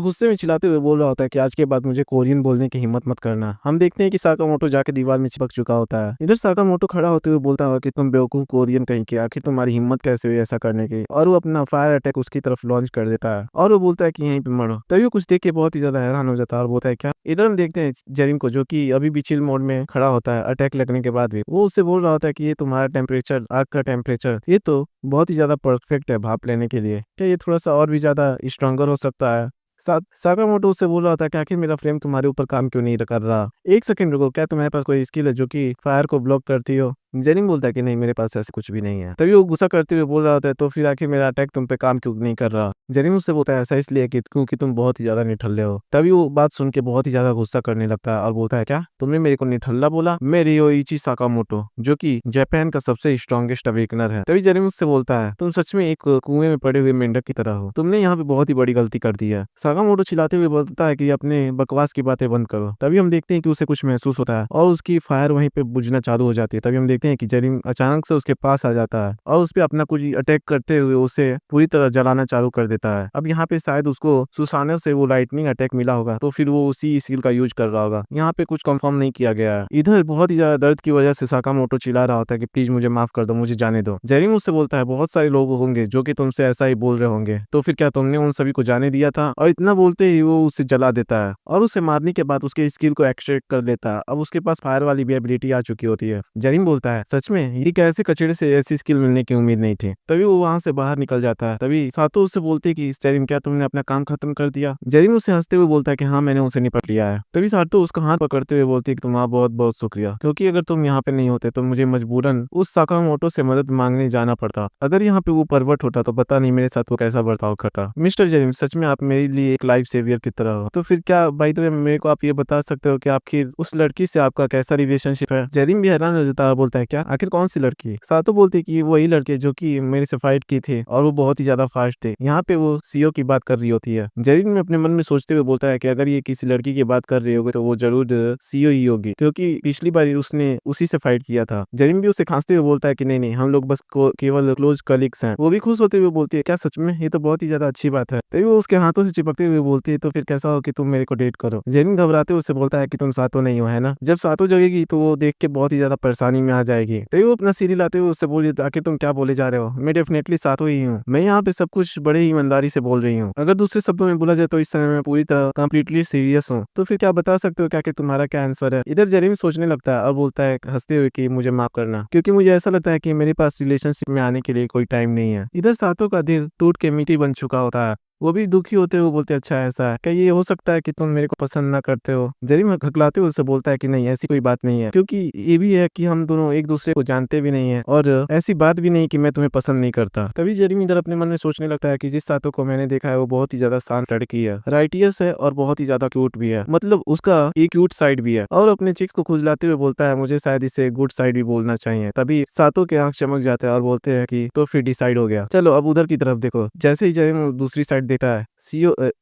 गुस्से में चिल्लाते हुए बोल रहा होता है कि आज के बाद मुझे कोरियन बोलने की हिम्मत मत करना। हम देखते हैं कि साकामोटो जाके दीवार में चिपक चुका होता है। इधर साकामोटो खड़ा होते हुए बोलता है कि तुम बेवकूफ कोरियन कहीं के, आखिर तुम्हारी हिम्मत कैसे हुई ऐसा करने की। और वो अपना फायर अटैक उसकी तरफ लॉन्च कर देता है और वो बोलता है कि यहीं पे मरो। तभी वो कुछ देख के बहुत ही ज्यादा हैरान हो जाता है और बोलता है क्या। इधर हम देखते हैं जरीम को जो कि अभी भी चिल मोड में खड़ा होता है अटैक लगने के बाद भी। वो उससे बोल रहा होता है कि ये तुम्हारा टेम्परेचर, आग का टेम्परेचर ये तो बहुत ही ज्यादा परफेक्ट है भाप लेने के लिए, क्या ये थोड़ा सा और भी ज्यादा स्ट्रांगर हो सकता है। साकामोटो उससे बोल रहा था कि आखिर मेरा फ्लेम तुम्हारे ऊपर काम क्यों नहीं कर रहा, एक सेकंड रुको, क्या तुम्हारे पास कोई स्किल है जो कि फायर को ब्लॉक करती हो। जेनिंग बोलता है कि नहीं मेरे पास ऐसे कुछ भी नहीं है। तभी वो गुस्सा करते हुए बोल रहा होता है तो फिर आखिर मेरा अटैक तुम पे काम क्यों नहीं कर रहा। जेनिंग उससे बोलता है ऐसा इसलिए कि क्योंकि तुम बहुत ही ज्यादा निठल्ले हो। तभी वो बात सुन के बहुत ही ज्यादा गुस्सा करने लगता है और बोलता है क्या तुमने मेरे को निठल्ला बोला, मैं रियोइची साकामोटो जो कि जापान का सबसे स्ट्रॉन्गेस्ट अवेकनर है। तभी जेनिंग उससे बोलता है तुम सच में एक कुएं में पड़े हुए मेंढक की तरह हो, तुमने यहाँ पे बहुत ही बड़ी गलती कर दी है। साकामोटो चिल्लाते हुए बोलता है कि अपने बकवास की बातें बंद करो। तभी हम देखते हैं कि उसे कुछ महसूस होता है और उसकी फायर वहीं पे बुझना चालू हो जाती है। तभी हम देखते हैं कि जेनिंग अचानक से उसके पास आ जाता है और उस पे अपना कुछ अटैक करते हुए उसे पूरी तरह जलाना चालू कर देता है। अब यहाँ पे शायद उसको सुसाने से वो लाइटनिंग अटैक मिला होगा तो फिर वो उसी स्किल का यूज कर रहा होगा, यहाँ पे कुछ कंफर्म नहीं किया गया है। इधर बहुत ही ज्यादा दर्द की वजह से साकामोटो चिल्ला रहा होता है कि प्लीज मुझे माफ कर दो, मुझे जाने दो। जेरिंग उससे बोलता है बहुत सारे लोग होंगे जो कि तुमसे ऐसा ही बोल रहे होंगे, तो फिर क्या तुमने उन सभी को जाने दिया था। और इतना बोलते ही वो उसे जला देता है और उसे मारने के बाद उसके स्किल को एक्सट्रैक्ट कर लेता है। अब उसके पास फायर वाली भी एबिलिटी आ चुकी होती है। जेरिंग बोलता है सच में ये कैसे कचड़े से ऐसी स्किल मिलने की उम्मीद नहीं थी। तभी वो वहां से बाहर निकल जाता है। तभी सातो उससे बोलते कि जेरिंग क्या तुमने अपना काम खत्म कर दिया। जेरिंग उसे हंसते हुए बोलता है कि हाँ मैंने उसे निपट लिया है। तभी सातो उसका हाथ पकड़ते हुए बोलती है कि तुम्हारा बहुत बहुत शुक्रिया, क्योंकि अगर तुम यहाँ पे नहीं होते तो मुझे मजबूरन उस साकामोटो से मदद मांगने जाना पड़ता। अगर यहाँ पे वो परवट होता तो पता नहीं मेरे साथ वो कैसा बर्ताव करता। मिस्टर जेरिंग सच में आप मेरे लिए एक लाइफ सेवियर की तरह हो। तो फिर क्या बाय द वे मेरे को आप ये बता सकते हो कि आखिर उस लड़की से आपका कैसा रिलेशनशिप है। जेरिंग भी हैरान हो जाता है, बोलता है क्या आखिर कौन सी लड़की। सातो बोलती है कि वही लड़के जो कि मेरे से फाइट की थे और वो बहुत ही ज्यादा फास्ट थे। यहाँ पे वो सीओ की बात कर रही होती है। जेरिंग में अपने मन में सोचते हुए बोलता है कि अगर ये किसी लड़की की बात कर रही होगी तो वो जरूर सीओ ही होगी, क्योंकि पिछली बार उसने उसी से फाइट किया था। जेरिंग भी उसे खांसते हुए बोलता है कि नहीं नहीं हम लोग बस केवल क्लोज कलीग्स हैं। वो भी खुश होते हुए बोलती है क्या सच में, ये तो बहुत ही ज्यादा अच्छी बात है। तभी वो उसके हाथों से चिपकते हुए बोलती है तो फिर कैसा हो कि तुम मेरे को डेट करो। जेरिंग घबराते हुए उससे बोलता है कि तुम सातो नहीं हो है ना, जब सातो जगेगी तो वो देख के बहुत ही ज्यादा परेशानी में आ जाएगी। तभी वो अपना सीढ़ी लाते हुए उससे बोली आखिर तुम क्या बोले जा रहे हो, मैं डेफिनेटली सातो ही हूँ। मैं यहाँ पे सब कुछ बड़े ही ईमानदारी से बोल रही हूँ। अगर दूसरे शब्दों में बोला जाए तो इस समय मैं पूरी तरह कंप्लीटली सीरियस हूँ। तो फिर क्या बता सकते हो क्या कि तुम्हारा क्या आंसर है। इधर जेरिंग सोचने लगता है और बोलता है हंसते हुए कि मुझे माफ करना, क्योंकि मुझे ऐसा लगता है कि मेरे पास रिलेशनशिप में आने के लिए कोई टाइम नहीं है। इधर सातो का दिल टूट के मिट्टी बन चुका होता है वो भी दुखी होते हुए बोलते अच्छा ऐसा है क्या, ये हो सकता है कि तुम मेरे को पसंद ना करते हो। जरीम हकलाते हुए उससे बोलता है कि नहीं ऐसी कोई बात नहीं है, क्योंकि ये भी है कि हम दोनों एक दूसरे को जानते भी नहीं है और ऐसी बात भी नहीं कि मैं तुम्हें पसंद नहीं करता। तभी जरीम इधर अपने मन में सोचने लगता है कि जिस सातों को मैंने देखा है वो बहुत ही ज्यादा शांत लड़की है, राइटियस है और बहुत ही ज्यादा क्यूट भी है, मतलब उसका एक क्यूट साइड भी है। और अपने चिक्स को खुजलाते हुए बोलता है मुझे शायद इसे गुड साइड भी बोलना चाहिए। तभी सातों के आंख चमक जाते हैं और बोलते हैं कि तो फिर डिसाइड हो गया, चलो अब उधर की तरफ देखो। जैसे ही जरीम दूसरी साइड देखता है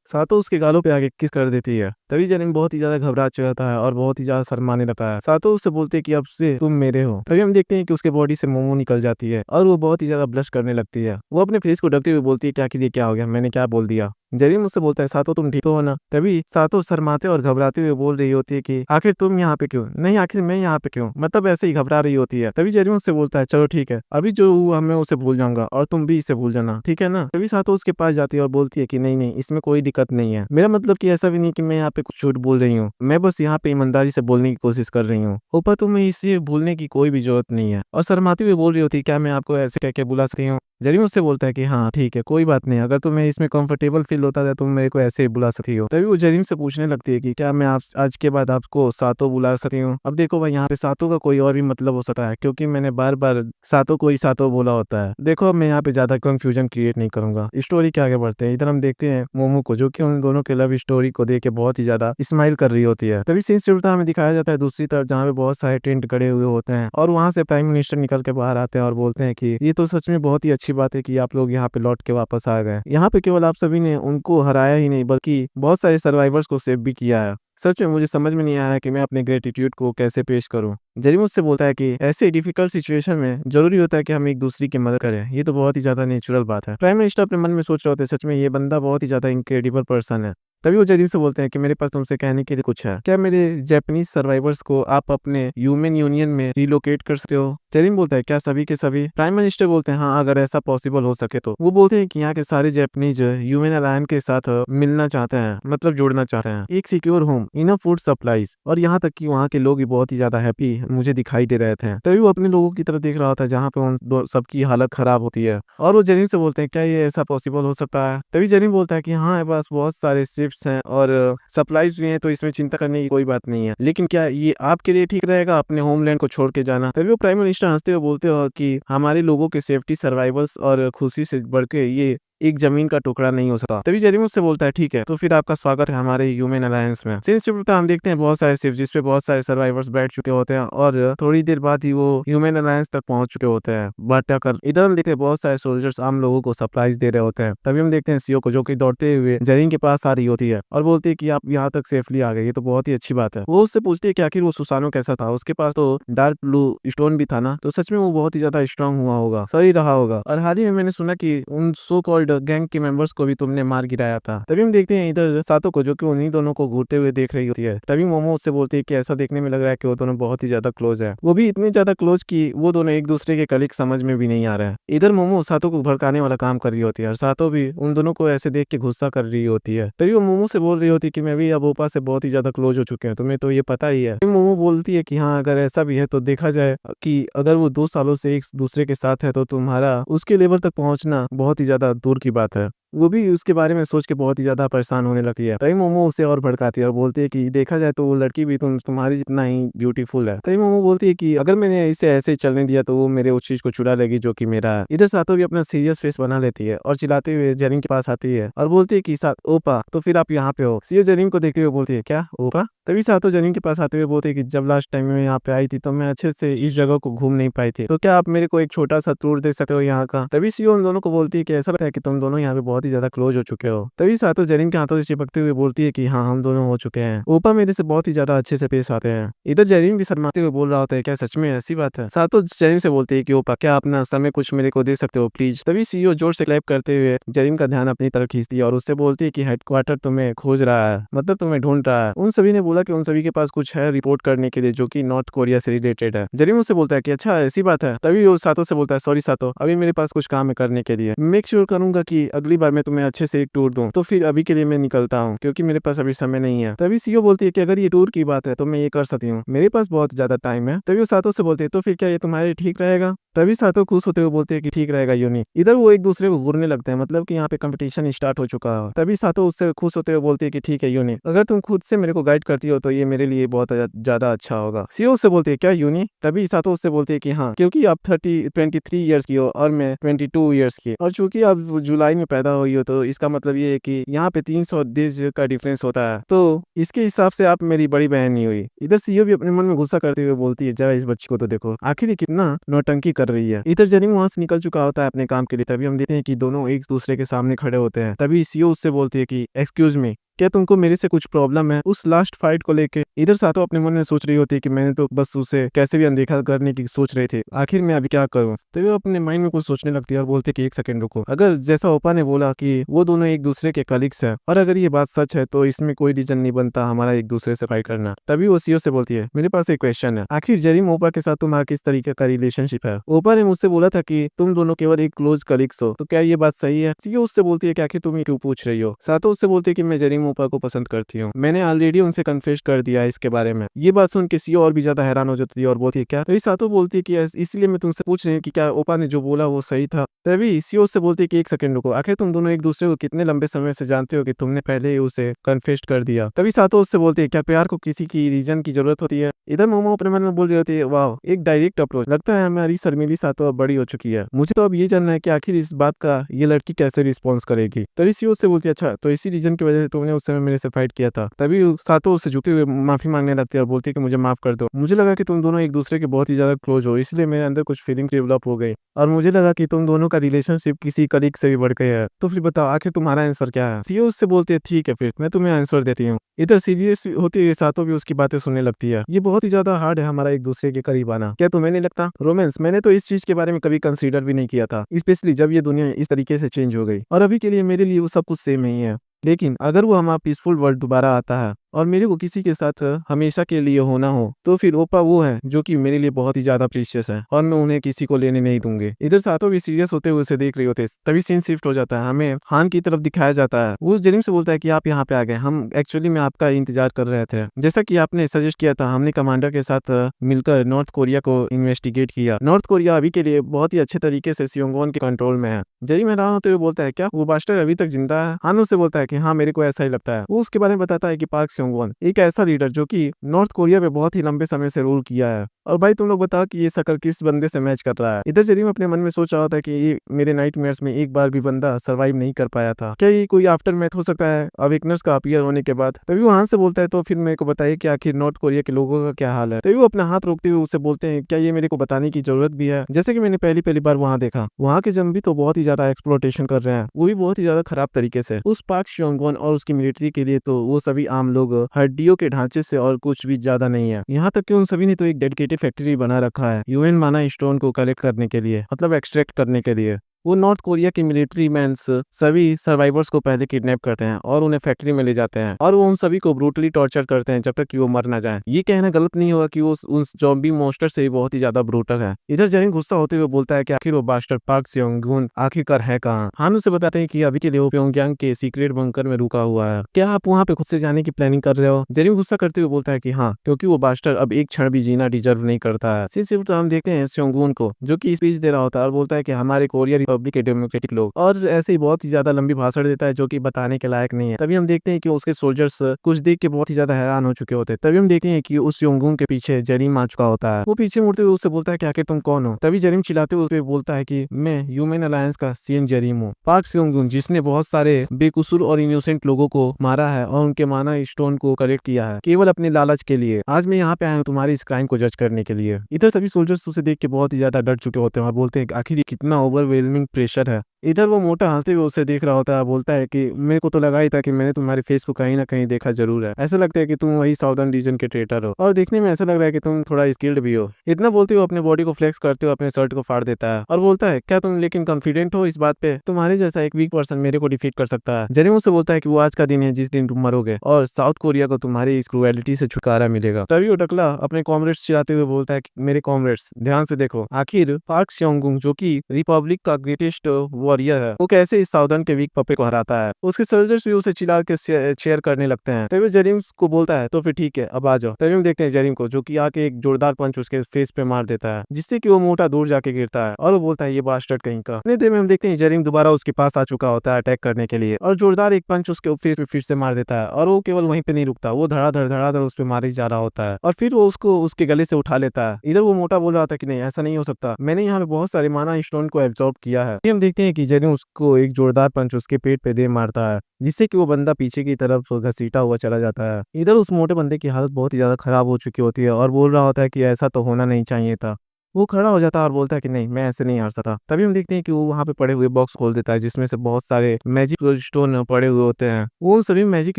सातों उसके गालों पे आगे किस कर देती है। तभी जरीम बहुत ही ज्यादा घबरा जाता है और बहुत ही ज्यादा शर्माने लगता है। सातों उससे बोलते हैं कि अब से तुम मेरे हो। तभी हम देखते हैं कि उसके बॉडी से मोमो निकल जाती है और वो बहुत ही ज्यादा ब्लश करने लगती है। वो अपने फेस को ढकते हुए बोलती है क्या कि ये क्या हो गया, मैंने क्या बोल दिया। जरीम मुझसे बोलता है सातो तुम ठीक तो हो ना। तभी सातो शर्माते और घबराते हुए बोल रही होती है कि आखिर तुम यहाँ पे क्यों, नहीं आखिर मैं यहाँ पे क्यों, मतलब ऐसे ही घबरा रही होती है। तभी जरीम उससे बोलता है चलो ठीक है, अभी जो हुआ मैं उसे भूल जाऊंगा और तुम भी इसे भूल जाना, ठीक है ना। तभी सातो उसके पास जाती है और बोलती है कि नहीं नहीं इसमें कोई दिक्कत नहीं है, मेरा मतलब कि ऐसा भी नहीं कि मैं यहाँ पे कुछ झूठ बोल रही हूँ, मैं बस यहाँ पे ईमानदारी से बोलने की कोशिश कर रही हूँ। ऊपर तुम्हें इसे भूलने की कोई भी जरूरत नहीं है। और शर्माती हुई बोल रही होती है क्या मैं आपको ऐसे कह के बुला सकती हूँ। जरीम उससे बोलता है कि हाँ ठीक है कोई बात नहीं, अगर तुम्हें इसमें कंफर्टेबल फील होता है तो मेरे को ऐसे ही बुला सकती हो। तभी वो जरीम से पूछने लगती है कि क्या मैं आप आज के बाद आपको सातों बुला सकती हूँ। अब देखो भाई यहाँ पे सातों का कोई और भी मतलब हो सकता है, क्योंकि मैंने बार बार सातों को ही सातों बोला होता है। देखो अब मैं यहाँ पे ज्यादा कंफ्यूजन क्रिएट नहीं करूंगा, स्टोरी के आगे बढ़ते हैं। इधर हम देखते हैं मोमो को, जो कि उन दोनों के लव स्टोरी को देख के बहुत ही ज्यादा स्माइल कर रही होती है। तभी सीन शुरू हमें दिखाया जाता है दूसरी तरफ, जहाँ पे बहुत सारे टेंट गड़े हुए होते हैं और वहां से प्राइम मिनिस्टर निकल के बाहर आते हैं और बोलते हैं कि ये तो सच में बहुत ही अच्छी बात है कि आप लोग यहाँ पे लौट के वापस आ गए। यहाँ पे केवल आप सभी ने उनको हराया ही नहीं बल्कि बहुत सारे सर्वाइवर्स को सेव भी किया है। सच में मुझे समझ में नहीं आ रहा है कि मैं अपने ग्रेटिट्यूड को कैसे पेश करूं। जरीम मुझसे बोलता है कि ऐसे डिफिकल्ट सिचुएशन में जरूरी होता है कि हम एक दूसरे की मदद करें, ये तो बहुत ही ज्यादा नेचुरल बात है। प्राइम मिनिस्टर अपने मन में सोच रहे होते हैं सच में ये बंदा बहुत ही ज्यादा इनक्रेडिबल पर्सन है। तभी वो जरीम से बोलते हैं कि मेरे पास तुमसे कहने के लिए कुछ है, क्या मेरे जापानीज सर्वाइवर्स को आप अपने ह्यूमन यूनियन में रिलोकेट कर सकते हो। जरीम बोलता है क्या सभी के सभी। प्राइम मिनिस्टर बोलते हैं हाँ अगर ऐसा पॉसिबल हो सके तो। वो बोलते हैं कि यहाँ के सारे जापानीज ह्यूमन अलायंस के साथ मिलना चाहते हैं, मतलब जुड़ना चाहते हैं, एक secure home, enough food supplies, और यहाँ तक कि वहाँ के लोग भी बहुत ही ज्यादा हैप्पी मुझे दिखाई दे रहे थे। तभी वो अपने लोगों की तरफ देख रहा होता है जहाँ पे उन सबकी हालत खराब होती है और वो जरीम से बोलते हैं क्या ये ऐसा पॉसिबल हो सकता है। तभी जरीम बोलता है कि हाँ बस बहुत सारे शिप्स हैं और सप्लाईज भी हैं, तो इसमें चिंता करने की कोई बात नहीं है, लेकिन क्या ये आपके लिए ठीक रहेगा अपने होमलैंड को छोड़ के जाना। तभी वो प्राइम मिनिस्टर हंसते हुए बोलते हो कि हमारे लोगों के सेफ्टी, सर्वाइवल्स और खुशी से बढ़ के ये एक जमीन का टुकड़ा नहीं हो सकता। तभी जरीम उससे बोलता है ठीक है तो फिर आपका स्वागत है हमारे ह्यूमन अलायंस में। सीन्स हम देखते हैं बहुत सारे शिप जिसपे बहुत सारे सर्वाइवर्स बैठ चुके होते हैं और थोड़ी देर बाद ही वो ह्यूमन अलायंस तक पहुंच चुके होते हैं बाटा कर। इधर हम देखते हैं बहुत सारे सोल्जर्स आम लोगों को सप्लाईज दे रहे होते हैं। तभी हम देखते हैं सीओ को, जो कि दौड़ते हुए जरीम के पास आ रही होती है और बोलती है कि आप यहाँ तक सेफली आ गए, ये तो बहुत ही अच्छी बात है। वो उससे पूछती है कि आखिर वो सुसानो कैसा था, उसके पास तो डार्क ब्लू स्टोन भी था ना, तो सच में वो बहुत ही ज्यादा स्ट्रांग हुआ होगा, सही रहा होगा। और हाल ही में मैंने सुना कि उन सो कॉल्ड गैंग के मेंबर्स को भी तुमने मार गिराया था। तभी हम देखते हैं इधर सातो को, जो कि उन्हीं दोनों को घूरते हुए देख रही होती है। तभी मोमो उससे बोलती है कि ऐसा देखने में लग रहा है कि वो दोनों बहुत ही ज्यादा क्लोज है, वो भी इतने ज्यादा क्लोज कि वो दोनों एक दूसरे के कलीग समझ में भी नहीं आ रहा है। इधर मोमो सातो को भड़काने वाला काम कर रही होती है और सातो भी उन दोनों को ऐसे देख के गुस्सा कर रही होती है। तभी वो मोमो से बोल रही होती है कि मैं भी अब ओपा से बहुत ही ज्यादा क्लोज हो चुके हैं, तुम्हें तो ये पता ही है। मोमो बोलती है कि हाँ अगर ऐसा भी है तो देखा जाए कि अगर वो 2 सालों से एक दूसरे के साथ है तो तुम्हारा उसके लेवल तक पहुंचना बहुत ही ज्यादा दूर की बात है। वो भी उसके बारे में सोच के बहुत ही ज्यादा परेशान होने लगती है। तभी मोमो उसे और भड़काती है और बोलती है कि देखा जाए तो वो लड़की भी तुम्हारी जितना ही ब्यूटीफुल है। तभी मोमो बोलती है कि अगर मैंने इसे ऐसे ही चलने दिया तो वो मेरे उस चीज को चुरा लेगी जो कि मेरा है। इधर सातो भी अपना सीरियस फेस बना लेती है और चिल्लाते हुए जरीन के पास आती है और बोलती है कि साथ ओपा तो फिर आप यहाँ पे हो। सीओ जरीन को देखते हुए बोलती है क्या ओपा। तभी सातो जरीन के पास आते हुए बोलते है कि जब लास्ट टाइम मैं यहाँ पे आई थी तो मैं अच्छे से इस जगह को घूम नहीं पाई थी, तो क्या आप मेरे को एक छोटा सा टूर दे सकते हो यहाँ का। तभी सीओ उन दोनों को बोलती है कि ऐसा लगता है कि तुम दोनों यहाँ पे बहुत ही ज्यादा क्लोज हो चुके हो। तभी सातो जरीन के हाथों से चिपकते हुए बोलती है कि हाँ हम दोनों हो चुके हैं, ओपा मेरे से बहुत ही ज्यादा अच्छे से पेश आते हैं। इधर जरीन भी शर्माते हुए बोल रहा होता है क्या सच में ऐसी बात है। सातो जरीन से बोलती है कि ओपा क्या अपना समय कुछ मेरे को दे सकते हो प्लीज। तभी सीईओ जोर से क्लैप करते हुए जरीन का ध्यान अपनी तरफ खींचती है और उससे बोलती है कि हेडक्वार्टर तुम्हें खोज रहा है, मतलब तुम्हें ढूंढ रहा है। उन सभी ने बोला कि उन सभी के पास कुछ है रिपोर्ट करने के लिए जो कि नॉर्थ कोरिया से रिलेटेड है। जरीन उससे बोलता है कि अच्छा ऐसी बात है। तभी वो सातो से बोलता है सॉरी सातो, अभी मेरे पास कुछ काम है करने के लिए, मेक श्योर करूंगा कि अगली बार मैं तुम्हें अच्छे से एक टूर दूं, तो फिर अभी के लिए मैं निकलता हूँ क्योंकि मेरे पास अभी समय नहीं है। तभी सीईओ बोलती है कि अगर ये टूर की बात है तो मैं ये कर सकती हूँ, मेरे पास बहुत ज्यादा टाइम है। तभी वो सातो से बोलती है तो फिर क्या ये तुम्हारे ठीक रहेगा। तभी सातो खुश होते हुए बोलते हैं कि ठीक रहेगा यूनी। इधर वो एक दूसरे को घूरने लगते हैं, मतलब कि यहाँ पे कंपटीशन स्टार्ट हो चुका है। तभी सातो उससे खुश होते हुए बोलती है कि ठीक है यूनी, अगर तुम खुद से मेरे को गाइड करती हो तो ये मेरे लिए बहुत ज्यादा अच्छा होगा। सीओ उससे बोलती है क्या यूनी? तभी सातो उससे बोलती है कि हाँ, क्योंकि आप 23 ईयर्स की हो और मैं 22 ईयर्स की, और चूंकि आप जुलाई में पैदा हुई हो तो इसका मतलब ये है कि यहाँ पे 300 डेज का डिफरेंस होता है, तो इसके हिसाब से आप मेरी बड़ी बहन नहीं हुई। इधर सीओ भी अपने मन में गुस्सा करते हुए बोलती है जरा इस बच्ची को तो देखो, आखिर ये कितना नौटंकी कर रही है। इधर जरीम वहां से निकल चुका होता है अपने काम के लिए। तभी हम देखते हैं कि दोनों एक दूसरे के सामने खड़े होते हैं। तभी सीओ उससे बोलती है कि एक्सक्यूज मी, क्या तुमको मेरे से कुछ प्रॉब्लम है उस लास्ट फाइट को लेके? इधर सातो अपने मन में सोच रही होती है कि मैंने तो बस उसे कैसे भी अनदेखा करने की सोच रहे थे, आखिर मैं अभी क्या करूं। तो वो अपने माइंड में कुछ सोचने लगती है और बोलते कि एक सेकंड रुको, अगर जैसा ओपा ने बोला कि वो दोनों एक दूसरे के कलीग्स है और अगर ये बात सच है तो इसमें कोई रीजन नहीं बनता हमारा एक दूसरे से फाइट करना। तभी वो सीओ से बोलती है मेरे पास एक क्वेश्चन है, आखिर जरीम ओपा के साथ तुम्हारा किस तरीके का रिलेशनशिप है? ओपा ने मुझसे बोला था कि तुम दोनों केवल एक क्लोज कलीग्स हो, तो क्या ये बात सही है? सीओ उससे बोलती है कि आखिर तुम ये क्यों पूछ रही हो? सातो उससे बोलती है कि मैं जरीम ओपा को पसंद करती हूँ, मैंने ऑलरेडी उनसे कन्फेस कर दिया है इसके बारे में। ये बात सुन के सीओ और भी ज्यादा हैरान हो जाती है और बोलती है क्या? तभी सातो बोलती है कि इसलिए मैं तुमसे पूछ रही हूँ कि क्या ओपा ने जो बोला वो सही था। तभी सीओ से बोलती है कि एक सेकंड रुको, आखिर तुम दोनों एक दूसरे को कितने लंबे समय से जानते हो कि तुमने पहले ही उसे कन्फेस कर दिया। तभी सातो उससे बोलती है क्या प्यार को किसी की रीजन की जरूरत होती है? इधर मोमो अपने मन में बोल रही होती है वाह, एक डायरेक्ट अप्रोच, लगता है हमारी शर्मिली सातो अब बड़ी हो चुकी है। मुझे तो अब ये जानना है कि आखिर इस बात का ये लड़की कैसे रिस्पॉन्स करेगी। तभी सीओ से बोलती है अच्छा, तो इसी रीजन की वजह से तुमने उस समय मेरे से फाइट किया था। तभी सातो उससे झुकते हुए माफी मांगने लगती है और बोलती है कि मुझे माफ कर दो, मुझे लगा कि तुम दोनों एक दूसरे के बहुत ही ज्यादा क्लोज हो, इसलिए मेरे अंदर कुछ फीलिंग डेवलप हो गई और मुझे लगा कि तुम दोनों का रिलेशनशिप किसी कलीग से भी बढ़ गया है। तो फिर बताओ आखिर तुम्हारा आंसर क्या है? सीओ उससे बोलती है ठीक है फिर मैं तुम्हें आंसर देती हूँ। इधर सीरियस होते हुए सातो भी उसकी बातें सुनने लगती है। ये बहुत ही ज्यादा हार्ड है हमारा एक दूसरे के करीब आना, क्या तुम्हें नहीं लगता? रोमांस, मैंने तो इस चीज के बारे में कभी कंसीडर भी नहीं किया था, स्पेशली जब ये दुनिया इस तरीके से चेंज हो गई और अभी के लिए मेरे लिए वो सब कुछ सेम ही है। लेकिन अगर वो हमारा पीसफुल वर्ल्ड दोबारा आता है और मेरे को किसी के साथ हमेशा के लिए होना हो तो फिर ओपा वो है जो कि मेरे लिए बहुत ही ज्यादा प्रीशियस है और मैं उन्हें किसी को लेने नहीं दूंगी। इधर सातो भी सीरियस होते हुए उसे देख रही होते, तभी सीन शिफ्ट हो जाता है, हमें हान की तरफ दिखाया जाता है। वो जरीम से बोलता है कि आप यहाँ पे आ गए, हम एक्चुअली में आपका इंतजार कर रहे थे, जैसा कि आपने सजेस्ट किया था हमने कमांडर के साथ मिलकर नॉर्थ कोरिया को इन्वेस्टिगेट किया। नॉर्थ कोरिया अभी के लिए बहुत ही अच्छे तरीके से सियोंगवॉन के कंट्रोल में है। जरीम हैरान होते हुए बोलता है क्या वो बास्टर अभी तक जिंदा है? हान उससे बोलता है कि हाँ मेरे को ऐसा ही लगता है। वो उसके बारे में बताता है कि पार्क सियोंगवॉन एक ऐसा लीडर जो कि नॉर्थ कोरिया पे बहुत ही लंबे समय से रूल किया है। और भाई तुम लोग बताओ कि ये शक्ल किस बंदे से मैच कर रहा है। इधर जरीम अपने मन में सोच रहा होता है कि ये मेरे नाइटमेयर्स में एक बार भी बंदा सरवाइव नहीं कर पाया था, क्या ये कोई आफ्टर मैथ हो सकता है अवेकनर्स का अपीयर होने के बाद? तभी वो हाथ से बोलता है तो फिर मेरे को बताइए कि आखिर नॉर्थ कोरिया के लोगों का क्या हाल है। तभी वो अपना हाथ रोकते हुए उसे बोलते हैं क्या ये मेरे को बताने की जरूरत भी है? जैसे कि मैंने पहली बार वहां देखा, वहां के जन भी तो बहुत ही ज्यादा एक्सप्लोटेशन कर रहे हैं, वो भी बहुत ही ज्यादा खराब तरीके से। उस पार्क सियोंगवॉन और उसकी मिलिट्री के लिए तो वो सभी आम लोग हड्डियों के ढांचे से और कुछ भी ज्यादा नहीं है। यहाँ तक कि उन सभी ने तो एक डेडिकेटेड फैक्ट्री बना रखा है यूएन माना स्टोन को कलेक्ट करने के लिए, मतलब एक्सट्रैक्ट करने के लिए। वो नॉर्थ कोरिया के मिलिट्री मैंस सभी सर्वाइवर्स को पहले किडनैप करते हैं और उन्हें फैक्ट्री में ले जाते हैं और वो उन सभी को ब्रूटली टॉर्चर करते हैं जब तक कि वो मर ना जाए। ये कहना गलत नहीं होगा कि वो उस जॉम्बी मॉन्स्टर से भी बहुत ही ज्यादा ब्रूटल है। इधर जरीन गुस्सा होते हुए बोलता है कि आखिर वो बास्टर पार्क सियोंगवॉन आखिरकार है कहाँ? हान उसे बताते हैं कि अभी के लिए वो प्योंगयांग के सीक्रेट बंकर में रुका हुआ है, क्या आप वहाँ पे खुद से जाने की प्लानिंग कर रहे हो? जरीन गुस्सा करते हुए बोलता है कि हाँ, क्योंकि वो बास्टर अब एक क्षण भी जीना डिजर्व नहीं करता है। सिर्फ हम देखते हैं सियोंगवॉन को जो कि स्पीच दे रहा होता है और बोलता है कि हमारे कोरिया रिपब्लिक के डेमोक्रेटिक लोग, और ऐसे ही बहुत ही ज्यादा लंबी भाषण देता है जो कि बताने के लायक नहीं है। तभी हम देखते हैं कि उसके सोल्जर्स कुछ देख के बहुत ही ज्यादा हैरान हो चुके होते हैं। तभी हम देखते हैं कि उस योंगून के पीछे जरीम आ चुका होता है। वो पीछे मुड़ते हुए उससे बोलता है कि आखिर तुम कौन हो? तभी जरीम चिल्लाते हुए उस पे बोलता है कि मैं ह्यूमन अलायंस का सीएन जरीम हूँ, पार्क सियोंगून जिसने बहुत सारे बेकसूर और इनोसेंट लोगों को मारा है और उनके माना स्टोन को कलेक्ट किया है केवल अपने लालच के लिए। आज मैं यहाँ पे आया हूँ तुम्हारी इस क्राइम को जज करने के लिए। इधर सभी सोल्जर्स उसे देख के बहुत ही ज्यादा डर चुके होते हैं और बोलते हैं आखिर ये कितना ओवरवेलमिंग प्रेशर है। इधर वो मोटा हंसते हुए उसे देख रहा होता है, बोलता है कि मेरे को तो लगा ही था कि मैंने तुम्हारे फेस को कहीं ना कहीं देखा जरूर है, ऐसा लगता है कि तुम वही साउदर्न रीजन के ट्रेटर हो और देखने में ऐसा लग रहा है कि तुम थोड़ा स्किल्ड भी हो। इतना बोलते हुए अपने बॉडी को फ्लेक्स करते हुए अपने शर्ट को फाड़ देता है और बोलता है क्या तुम लेकिन कॉन्फिडेंट हो इस बात पे? तुम्हारे जैसा एक वीक पर्सन मेरे को डिफीट कर सकता है। जरीम उससे बोलता है कि वो आज का दिन है जिस दिन तुम मरोगे और साउथ कोरिया को तुम्हारी इस क्रूएलिटी से छुटकारा मिलेगा। तभी वो टकला अपने कॉमरेड्स चिल्लाते हुए बोलता है कि मेरे कॉमरेड्स ध्यान से देखो, आखिर पार्क सियोंगून जो कि रिपब्लिक का ग्रेटेस्ट वॉरियर है वो कैसे इस साउदर्न के वीक पप्पे को हराता है। उसके सोल्जर्स भी उसे चिल्ला के चेयर करने लगते हैं। तभी जेरिम को बोलता है तो फिर ठीक है अब आ जाओ। तभी हम देखते हैं जेरिम को जो कि आके एक जोरदार पंच उसके फेस पे मार देता है जिससे कि वो मोटा दूर जाके गिरता है और वो बोलता है ये बास्टर्ड कहीं का। इतने देर में हम देखते हैं जेरिम दोबारा उसके पास आ चुका होता है अटैक करने के लिए और जोरदार एक पंच उसके फेस पे फिर से मार देता है और वो केवल वहीं पे नहीं रुकता, वो धड़ाधड़ उस पे मारे जा रहा होता है और फिर वो उसको उसके गले से उठा लेता है। इधर वो मोटा बोल रहा था कि नहीं ऐसा नहीं हो सकता, मैंने यहाँ पे बहुत सारे माना स्टोन को एब्जॉर्ब किया है। हम देखते हैं कि जेरिम उसको एक जोरदार पंच उसके पेट पे दे मारता है जिससे कि वो बंदा पीछे की तरफ घसीटा हुआ चला जाता है। इधर उस मोटे बंदे की हालत बहुत ही ज्यादा खराब हो चुकी होती है और बोल रहा होता है कि ऐसा तो होना नहीं चाहिए था। वो खड़ा हो जाता है और बोलता है कि नहीं मैं ऐसे नहीं हार सकता। तभी हम देखते हैं कि वो वहाँ पे पड़े हुए बॉक्स खोल देता है जिसमें से बहुत सारे मैजिक स्टोन पड़े हुए होते हैं। वो सभी मैजिक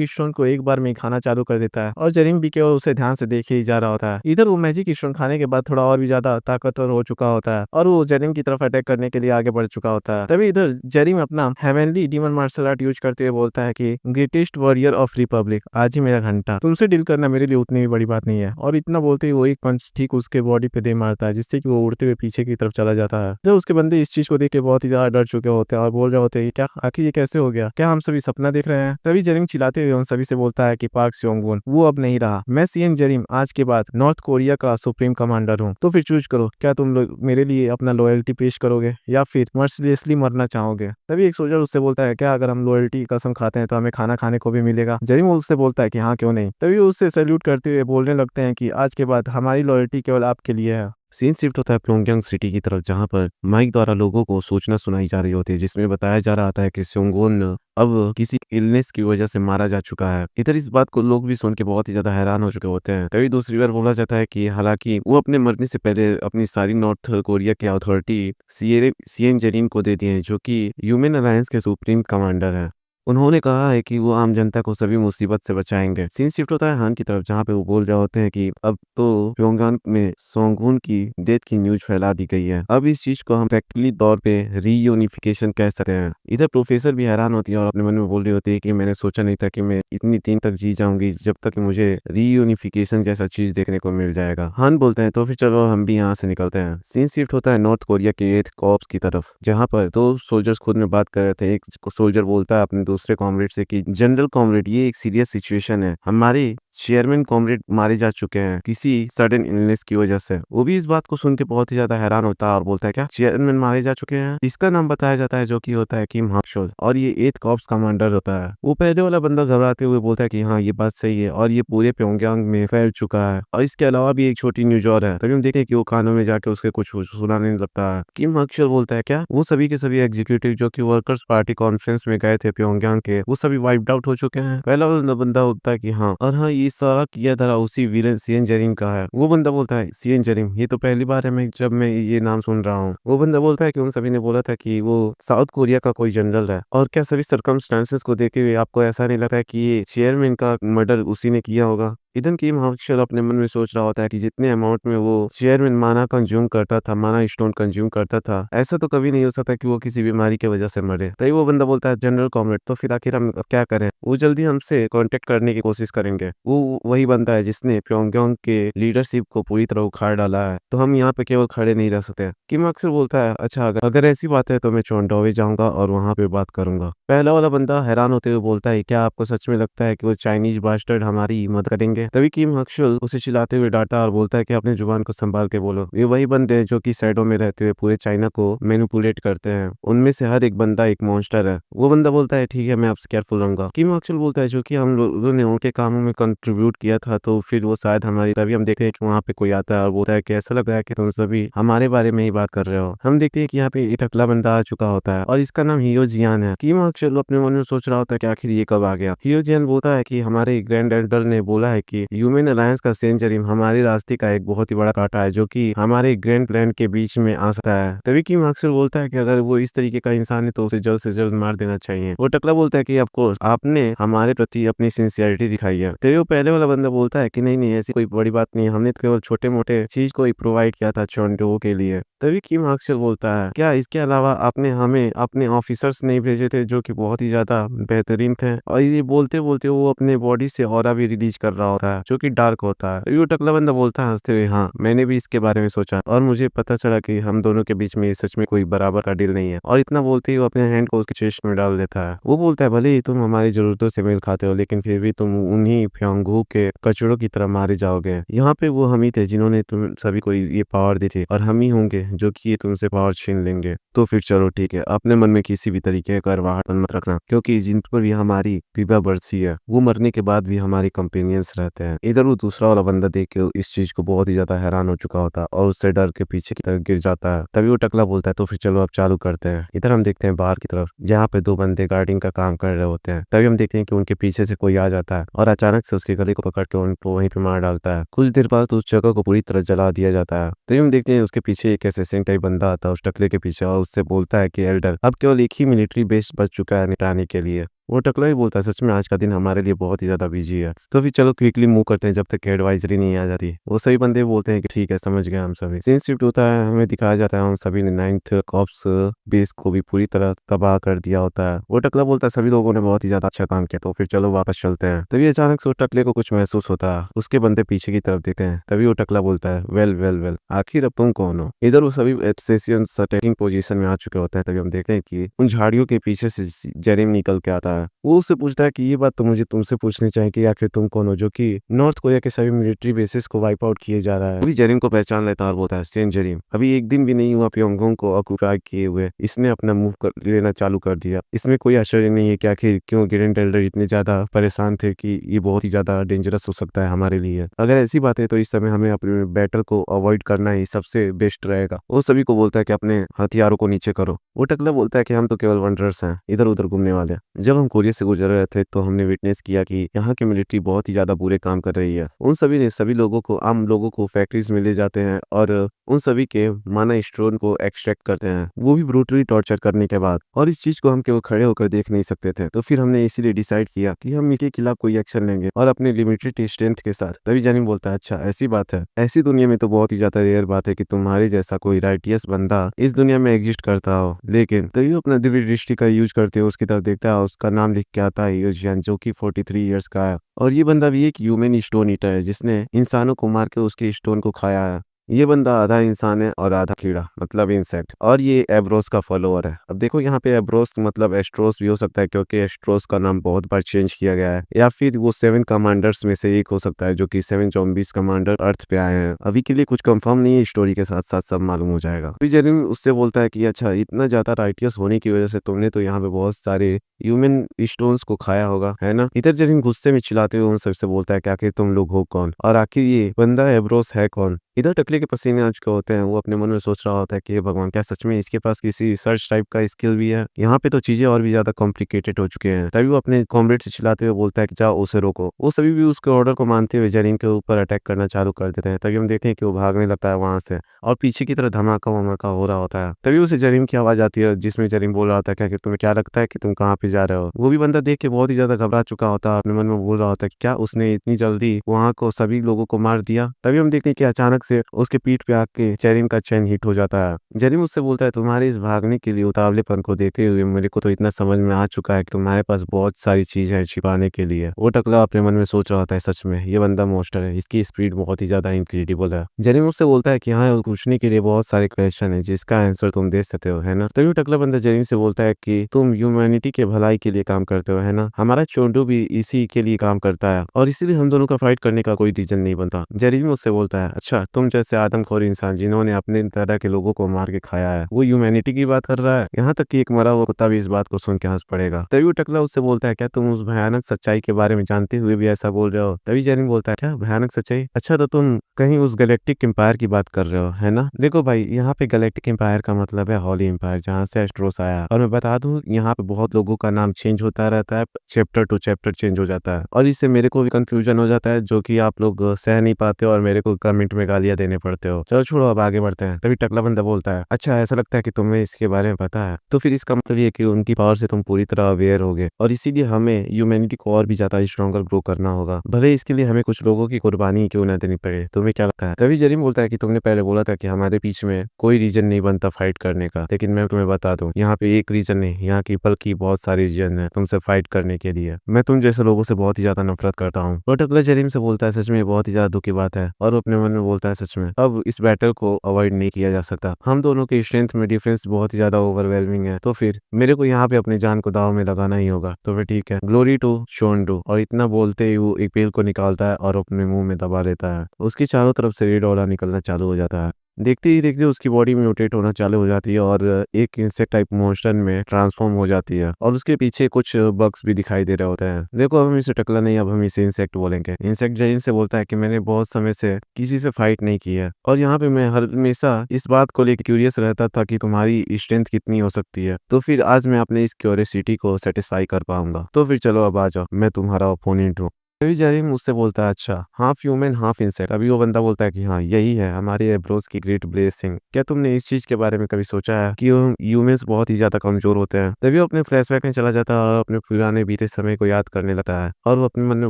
स्टोन को एक बार में ही खाना चालू कर देता है और जेरिम भी केवल उसे ध्यान से देखे ही जा रहा होता है। इधर वो मैजिक स्टोन खाने के बाद थोड़ा और भी ज्यादा ताकतवर हो चुका होता है और वो जेरिम की तरफ अटैक करने के लिए आगे बढ़ चुका होता है। तभी इधर जेरिम अपना heavenly demon martial art use करते हुए बोलता है कि ग्रेटेस्ट वॉरियर ऑफ रिपब्लिक आज ही मेरा घंटा, तुमसे डील करना मेरे लिए उतनी भी बड़ी बात नहीं है। और इतना बोलते ही वो एक पंच ठीक उसके बॉडी पे दे मारता है जिससे कि वो उड़ते हुए पीछे की तरफ चला जाता है। जब उसके बंदे इस चीज को देख के बहुत ही ज्यादा डर चुके होते हैं और बोल रहे होते हैं क्या आखिर ये कैसे हो गया, क्या हम सभी सपना देख रहे हैं। तभी जेरिम चिल्लाते हुए उन सभी से बोलता है कि पार्क स्योंगवुन वो अब नहीं रहा, मैं सीएन जेरिम आज के बाद नॉर्थ कोरिया का सुप्रीम कमांडर हूँ। तो फिर चूज करो, क्या तुम लोग मेरे लिए अपना लॉयल्टी पेश करोगे या फिर मर्सिलेसली मरना चाहोगे। तभी एक सोल्जर उससे बोलता है क्या अगर हम लॉयल्टी कसम खाते हैं तो हमें खाना खाने को भी मिलेगा। जेरिम उससे बोलता है कि हाँ क्यों नहीं। तभी उससे सैल्यूट करते हुए बोलने लगते हैं कि आज के बाद हमारी लॉयल्टी केवल आपके लिए है। सीन शिफ्ट होता है प्योंगयांग सिटी की तरफ जहां पर माइक द्वारा लोगों को सूचना सुनाई जा रही होती है जिसमें बताया जा रहा था कि स्योंगवुन अब किसी इलनेस की वजह से मारा जा चुका है। इधर इस बात को लोग भी सुन के बहुत ही ज्यादा हैरान हो चुके होते हैं। तभी दूसरी बार बोला जाता है कि हालांकि वो अपने मरने से पहले अपनी सारी नॉर्थ कोरिया की अथॉरिटी सीएन जेरिन को दे दी है जो कि ह्यूमन अलायंस के सुप्रीम कमांडर है। उन्होंने कहा है कि वो आम जनता को सभी मुसीबत से बचाएंगे। सीन शिफ्ट होता है हान की तरफ जहाँ पे वो बोल रहे होते हैं कि अब तो प्योंगयांग में सोंगहुन की डेथ की न्यूज फैला दी गई है। अब इस चीज को हम प्रैक्टिकली तौर पे रीयूनिफिकेशन कह सकते हैं। इधर प्रोफेसर भी हैरान होती है और अपने मन में बोल रही होती है कि मैंने सोचा नहीं था कि मैं इतनी दिन तक जी जाऊंगी जब तक मुझे रीयूनिफिकेशन जैसा चीज देखने को मिल जाएगा। हान बोलते हैं तो फिर चलो हम भी यहाँ से निकलते हैं। सीन शिफ्ट होता है नॉर्थ कोरिया के 8th कॉर्प्स की तरफ जहाँ पर दो सोल्जर्स खुद में बात कर रहे थे। एक सोल्जर बोलता है अपने दूसरे कॉमरेड से कि जनरल कॉमरेड ये एक सीरियस सिचुएशन है, हमारे चेयरमैन कॉमरेड मारे जा चुके हैं किसी सडन इलनेस की वजह से। वो भी इस बात को सुन के बहुत ही ज्यादा हैरान होता है और बोलता है क्या चेयरमैन मारे जा चुके हैं। इसका नाम बताया जाता है जो कि होता है किम हाक्शोल और ये 8th कॉर्प्स कमांडर होता है। वो पहले वाला बंदा घबराते हुए बोलता है कि हाँ ये बात सही है और ये पूरे प्योंगयांग में फैल चुका है। और इसके अलावा भी एक छोटी न्यूज और है। तभी हम देखते हैं कि वो कानों में जाके उसके कुछ सुनाने लगता है। किम हाक्शोल बोलता है क्या वो सभी के सभी एग्जीक्यूटिव जो कि वर्कर्स पार्टी कॉन्फ्रेंस में गए थे प्योंगयांग के वो सभी वाइप्ड आउट हो चुके हैं। पहला वाला बंदा होता है कि हाँ और हाँ ये सारा किया धरा उसी विलेन सीएन जेरिम का है। वो बंदा बोलता है सीएन जेरिम ये तो पहली बार है मैं ये नाम सुन रहा हूँ। वो बंदा बोलता है कि उन सभी ने बोला था कि वो साउथ कोरिया का कोई जनरल है और क्या सभी सर्कमस्टांसेस को देखते हुए आपको ऐसा नहीं लगता है कि ये चेयरमैन का मर्डर उसी ने किया होगा। इधर किम हाक्शोल अपने मन में सोच रहा होता है कि जितने अमाउंट में वो चेयरमैन माना कंज्यूम करता था, माना स्टोन कंज्यूम करता था, ऐसा तो कभी नहीं हो सकता कि वो किसी बीमारी की वजह से मरे। तभी वो बंदा बोलता है जनरल कॉमरेड तो फिर आखिर हम क्या करें। वो जल्दी हमसे कांटेक्ट करने की कोशिश करेंगे। वो वही बंदा है जिसने प्योंगयांग के लीडरशिप को पूरी तरह उखाड़ डाला है, तो हम यहाँ पे केवल खड़े नहीं रह सकते। किम अक्सर बोलता है अच्छा अगर ऐसी बात है तो मैं चोंडोवे जाऊंगा और वहां पे बात करूंगा। पहला वाला बंदा हैरान होते हुए बोलता है क्या आपको सच में लगता है कि वो चाइनीज बास्टर्ड हमारी मदद करेंगे। तभी किम हाक्शोल उसे चिल्लाते हुए डांटता और बोलता है कि अपनी जुबान को संभाल के बोलो। ये वही बंदे हैं जो कि साइडों में रहते हुए पूरे चाइना को मैनिपुलेट करते हैं, उनमें से हर एक बंदा एक मॉन्स्टर है। वो बंदा बोलता है ठीक है मैं आपसे केयरफुल रहूंगा। किम हाक्शोल बोलता है जो कि हम लोगों ने उनके कामों में कंट्रीब्यूट किया था तो फिर वो शायद हमारी। तभी हम देखते हैं कि वहाँ पे कोई आता है और बोलता है कि ऐसा लग रहा है कि तुम सभी हमारे बारे में ही बात कर रहे हो। हम देखते हैं कि यहाँ पे एक अगला बंदा आ चुका होता है और इसका नाम हियो जियान है। किम हाक्शोल अपने मन में सोच रहा होता है कि आखिर ये कब आ गया। हियो जियान बोलता है कि हमारे ग्रैंड एल्डर ने बोला है कि ह्यूमन अलायंस का सीएन जेरिम हमारे रास्ते का एक बहुत ही बड़ा कांटा है जो कि हमारे ग्रैंड प्लान के बीच में आ सकता है। तभी किम हाक्शोल बोलता है कि अगर वो इस तरीके का इंसान है तो उसे जल्द से जल्द मार देना चाहिए। वो टकला बोलता है कि ऑफकोर्स आपने हमारे प्रति अपनी सिंसियरिटी दिखाई है। तभी वो पहले वाला बंदा बोलता है कि नहीं नहीं ऐसी कोई बड़ी बात नहीं है, हमने तो केवल छोटे मोटे चीज को ही प्रोवाइड किया था चोंडो के लिए। तभी किम हाक्सल बोलता है, क्या इसके अलावा आपने हमें अपने ऑफिसर्स नहीं भेजे थे जो कि बहुत ही ज्यादा बेहतरीन थे? और ये बोलते बोलते वो अपने बॉडी से ऑरा भी रिलीज कर रहा होता है जो कि डार्क होता है। तभी वो टकला बंदा बोलता है हंसते हुए, हाँ मैंने भी इसके बारे में सोचा और मुझे पता चला कि हम दोनों के बीच में सच में कोई बराबर का डील नहीं है। और इतना बोलते ही वो अपने हैंड को उसके चेस्ट में डाल देता है। वो बोलता है, भले ही तुम हमारी जरूरतों से मेल खाते हो लेकिन फिर भी तुम उन्हीं फ्योंगू के कचड़ों की तरह मारे जाओगे। यहाँ पे वो हम ही थे जिन्होंने तुम सभी को ये पावर दी थी और हम ही होंगे जो कि ये तुमसे पावर छीन लेंगे। तो फिर चलो ठीक है, अपने मन में किसी भी तरीके का करवाहट मत रखना, क्योंकि जिन पर भी हमारी दिव्या बरसी है वो मरने के बाद भी हमारी कंपेनियंस रहते हैं। इधर वो दूसरा वाला बंदा देख के इस चीज को बहुत ही ज्यादा हैरान हो चुका होता है और उससे डर के पीछे की तरफ गिर जाता है। तभी वो टकला बोलता है, तो फिर चलो अब चालू करते हैं। इधर हम देखते हैं बाहर की तरफ जहाँ पे दो बंदे गार्डिंग का काम कर रहे होते हैं। तभी हम देखते हैं कि उनके पीछे से कोई आ जाता है और अचानक से उसके गले को पकड़ के उनको वहीं पे मार डालता है। कुछ देर बाद उस जगह को पूरी तरह जला दिया जाता है। तभी हम देखते हैं उसके पीछे एक असिस्टेंट टाइप बंदा आता है उस टकले के पीछे और उससे बोलता है कि एल्डर, अब केवल एक ही मिलिट्री बेस बच चुका है निपटाने के लिए। वो टकला ही बोलता है, सच में आज का दिन हमारे लिए बहुत ही ज्यादा बिजी है, तो फिर चलो क्विकली मूव करते हैं जब तक एडवाइजरी नहीं आ जाती। वो सभी बंदे बोलते हैं कि ठीक है, समझ गए हम सभी। सीन शिफ्ट होता है, हमें दिखाया जाता है उन सभी ने 9th कॉर्प्स बेस को भी पूरी तरह तबाह कर दिया होता है। वो टकला बोलता है, सभी लोगों ने बहुत ही ज्यादा अच्छा काम किया, तो फिर चलो वापस चलते हैं। तभी अचानक से उस टकले को कुछ महसूस होता है। उसके बंदे पीछे की तरफ देखते हैं। तभी वो टकला बोलता है, वेल वेल वेल, आखिर अब तुम कौन हो? इधर वो सभी एसेसियंस अटैकिंग पोजीशन में आ चुके होते हैं। तभी हम देखते हैं कि उन झाड़ियों के पीछे से जेरेम निकल के आता है। वो उससे पूछता है कि ये बात तो मुझे तुमसे पूछनी चाहिए कि आखिर तुम कौन हो जो कि नॉर्थ कोरिया के सभी मिलिट्री बेसिस को वाइप आउट किए जा रहा है। अभी जेरिम को पहचान लेता है और बोलता है, सेन जेरिम, अभी एक दिन भी नहीं हुआ प्योंगयांग को ऑक्यूपाई किए हुए, इसने अपना मूव कर लेना चालू कर दिया। इसमें कोई आश्चर्य नहीं है कि आखिर क्यों ग्रैंड एल्डर इतने ज्यादा परेशान थे कि ये बहुत ही ज्यादा डेंजरस हो सकता है हमारे लिए। अगर ऐसी बात है तो इस समय हमें अपने बैटल को अवॉइड करना ही सबसे बेस्ट रहेगा। वो सभी को बोलता है कि अपने हथियारों को नीचे करो। वो टकला बोलता है कि हम तो केवल वंडरर्स हैं, इधर उधर घूमने वाले। जब हम कोरिया से गुजर रहे थे तो हमने विटनेस किया कि यहाँ की मिलिट्री बहुत ही ज्यादा बुरे काम कर रही है। उन सभी ने सभी लोगों को, आम लोगों को फैक्ट्रीज में ले जाते हैं और उन सभी के माना स्टोन को एक्सट्रैक्ट करते हैं, वो भी ब्रूटली टॉर्चर करने के बाद। और इस चीज को हम केवल खड़े होकर देख नहीं सकते थे, तो फिर हमने इसीलिए डिसाइड किया कि हम इनके खिलाफ कोई एक्शन लेंगे और अपने लिमिटेड स्ट्रेंथ के साथ। तभी जानिम बोलता है, अच्छा ऐसी बात है। ऐसी दुनिया में तो बहुत ही ज्यादा रेयर बात है कि तुम्हारे जैसा कोई राइटियस बंदा इस दुनिया में एग्जिस्ट करता हो। लेकिन तभी वो अपना दिव्य दृष्टि का यूज करते हुए उसकी तरफ देखता है। उसका नाम लिख के आता है यूजियन, जो कि 43 ईयर्स का है। और ये बंदा भी एक ह्यूमन स्टोन ईटर है जिसने इंसानों को मार के उसके स्टोन को खाया है। ये बंदा आधा इंसान है और आधा कीड़ा, मतलब इंसेक्ट, और ये एब्रोस का फॉलोअर है। अब देखो यहाँ पे एब्रोस मतलब एस्ट्रोस भी हो सकता है क्योंकि एस्ट्रोस का नाम बहुत बार चेंज किया गया है, या फिर वो 7 कमांडर्स में से एक हो सकता है जो कि 7 ज़ॉम्बीज कमांडर अर्थ पे आए हैं। अभी के लिए कुछ कंफर्म नहीं है, स्टोरी के साथ साथ सब मालूम हो जाएगा। फिर जेरेमी उससे बोलता है कि अच्छा, इतना ज्यादा राइटियस होने की वजह से तुमने तो यहाँ पे बहुत सारे ह्यूमन स्टोन्स को खाया होगा, है ना? इधर जेरेमी गुस्से में चिल्लाते हुए उन सबसे बोलता है कि आखिर तुम लोग हो कौन और आखिर ये बंदा एब्रोस है कौन? इधर टकले के पसीने आ चुके होते हैं। वो अपने मन में सोच रहा होता है कि हे भगवान, क्या सच में इसके पास किसी रिसर्च टाइप का स्किल भी है? यहाँ पे तो चीजें और भी ज्यादा कॉम्प्लिकेटेड हो चुके हैं। तभी वो अपने कॉमरेड से चिल्लाते हुए बोलता है कि जाओ उसे रोको। वो सभी भी उसके ऑर्डर को मानते हुए जेरिन के ऊपर अटैक करना चालू कर देते हैं। तभी हम देखते हैं कि वो भागने लगता है वहां से और पीछे की तरफ धमाका वमाका हो रहा होता है। तभी उसे जेरिन की आवाज आती है जिसमें जेरिन बोल रहा होता है कि तुम्हें क्या लगता है कि तुम कहाँ पे जा रहे हो? वो भी बंदा देख के बहुत ही ज्यादा घबरा चुका होता है। अपने मन में बोल रहा होता है कि क्या उसने इतनी जल्दी वहां को सभी लोगों को मार दिया? तभी हम देखते हैं कि अचानक से उसके पीठ पे आके जेरिन का चैन हिट हो जाता है। जेरिन उससे बोलता है, तुम्हारे इस भागने के लिए उतावलेपन को देखते हुए मेरे को तो इतना समझ में आ चुका है कि तुम्हारे पास बहुत सारी चीजें हैं छिपाने के लिए। वो टकला अपने मन में सोच रहा होता है, सच में ये बंदा मोस्टर है, इसकी स्पीड बहुत ही ज्यादा इनक्रेडिबल है। जेरिन उससे बोलता है कि हाँ, पूछने के लिए बहुत सारे क्वेश्चन है जिसका आंसर तुम दे सकते हो, है ना? तभी टकला बंदा जेरिन से बोलता है कि तुम ह्यूमैनिटी के भलाई के लिए काम करते हो, है ना? हमारा चोंडू भी इसी के लिए काम करता है और इसीलिए हम दोनों का फाइट करने का कोई रीजन नहीं बनता। जेरिन उससे बोलता है, अच्छा, तुम जैसे आदमखोर इंसान जिन्होंने अपने तरह के लोगों को मार के खाया है, वो ह्यूमैनिटी की बात कर रहा है? यहाँ तक कि एक मरा हुआ कुत्ता भी इस बात को सुन के हंस पड़ेगा। तभी वो टकला उससे बोलता है, क्या तुम उस भयानक सच्चाई के बारे में जानते हुए भी ऐसा बोल रहे हो? तभी जेरिन बोलता है, क्या भयानक सच्चाई? अच्छा, तो तुम कहीं उस गैलेक्टिक एम्पायर की बात कर रहे हो, है ना? देखो भाई, यहाँ पे गैलेक्टिक एम्पायर का मतलब है हॉली एम्पायर, जहाँ से एस्ट्रोस आया। और मैं बता दूं, यहाँ पे बहुत लोगों का नाम चेंज होता रहता है, चैप्टर टू चैप्टर चेंज हो जाता है और इससे मेरे को भी कंफ्यूजन हो जाता है, जो कि आप लोग सह नहीं पाते हो और मेरे को कमेंट में गालियां देने पड़ते हो। चलो छोड़ो, अब आगे बढ़ते हैं। तभी टकला बंदा बोलता है, अच्छा, ऐसा लगता है कि तुम्हें इसके बारे में पता है, तो फिर इसका मतलब ये कि उनकी पावर से तुम पूरी तरह अवेयर होगे और इसीलिए हमें ह्यूमैनिटी को और भी ज्यादा स्ट्रॉन्गर ग्रो करना होगा, भले इसके लिए हमें कुछ लोगों की कुर्बानी क्यों ना देनी पड़े। तुम तुम्हें क्या लगता है? तभी जेरिम बोलता है कि तुमने पहले बोला था कि हमारे बीच में कोई रीजन नहीं बनता फाइट करने का, लेकिन मैं तुम्हें बता दूं यहाँ पे एक रीजन नहीं, यहाँ की बल्कि बहुत सारे रीजन है तुमसे फाइट करने के लिए। मैं तुम जैसे लोगों से बहुत ही ज्यादा नफरत करता हूँ। बट अगला जेरिम से बोलता है सच में बहुत ही ज्यादा दुख की बात है, और वो अपने मन में बोलता है सच में अब इस बैटल को अवॉइड नहीं किया जा सकता। हम दोनों की स्ट्रेंथ में डिफरेंस बहुत ही ज्यादा ओवरवेलमिंग है, तो फिर मेरे को यहाँ पे अपनी जान को दाव में लगाना ही होगा। तो फिर ठीक है, ग्लोरी टू शोंडू। और इतना बोलते ही वो एक पेल को निकालता है और अपने मुंह में दबा लेता है। उसकी चारों तरफ से रेड ऑरा निकलना चालू हो जाता है। देखते ही देखते उसकी बॉडी म्यूटेट होना चालू हो जाती है और एक इंसेक्ट टाइप मोशन में ट्रांसफॉर्म हो जाती है, और उसके पीछे कुछ बग्स भी दिखाई दे रहे होते हैं। देखो अब हम इसे टकला नहीं, अब हम इसे इंसेक्ट बोलेंगे। इंसेक्ट जैन से बोलता है कि मैंने बहुत समय से किसी से फाइट नहीं की है, और यहाँ पे मैं हमेशा इस बात को लेकर क्यूरियस रहता था कि तुम्हारी स्ट्रेंथ कितनी हो सकती है, तो फिर आज मैं अपने इस क्यूरियोसिटी को सेटिस्फाई कर पाऊंगा। तो फिर चलो अब आ जाओ, मैं तुम्हारा ओपोनेंट हूँ। तभी जेरिम मुझसे बोलता है अच्छा हाफ ह्यूमन हाफ इंसेक्ट। अभी वो बंदा बोलता है कि हाँ यही है हमारे एब्रोस की ग्रेट ब्लेसिंग। क्या तुमने इस चीज के बारे में कभी सोचा है कि ह्यूमंस बहुत ही ज्यादा कमजोर होते हैं? तभी वो अपने फ्लैशबैक में चला जाता है और अपने पुराने बीते समय को याद करने लगता है, और वो अपने मन में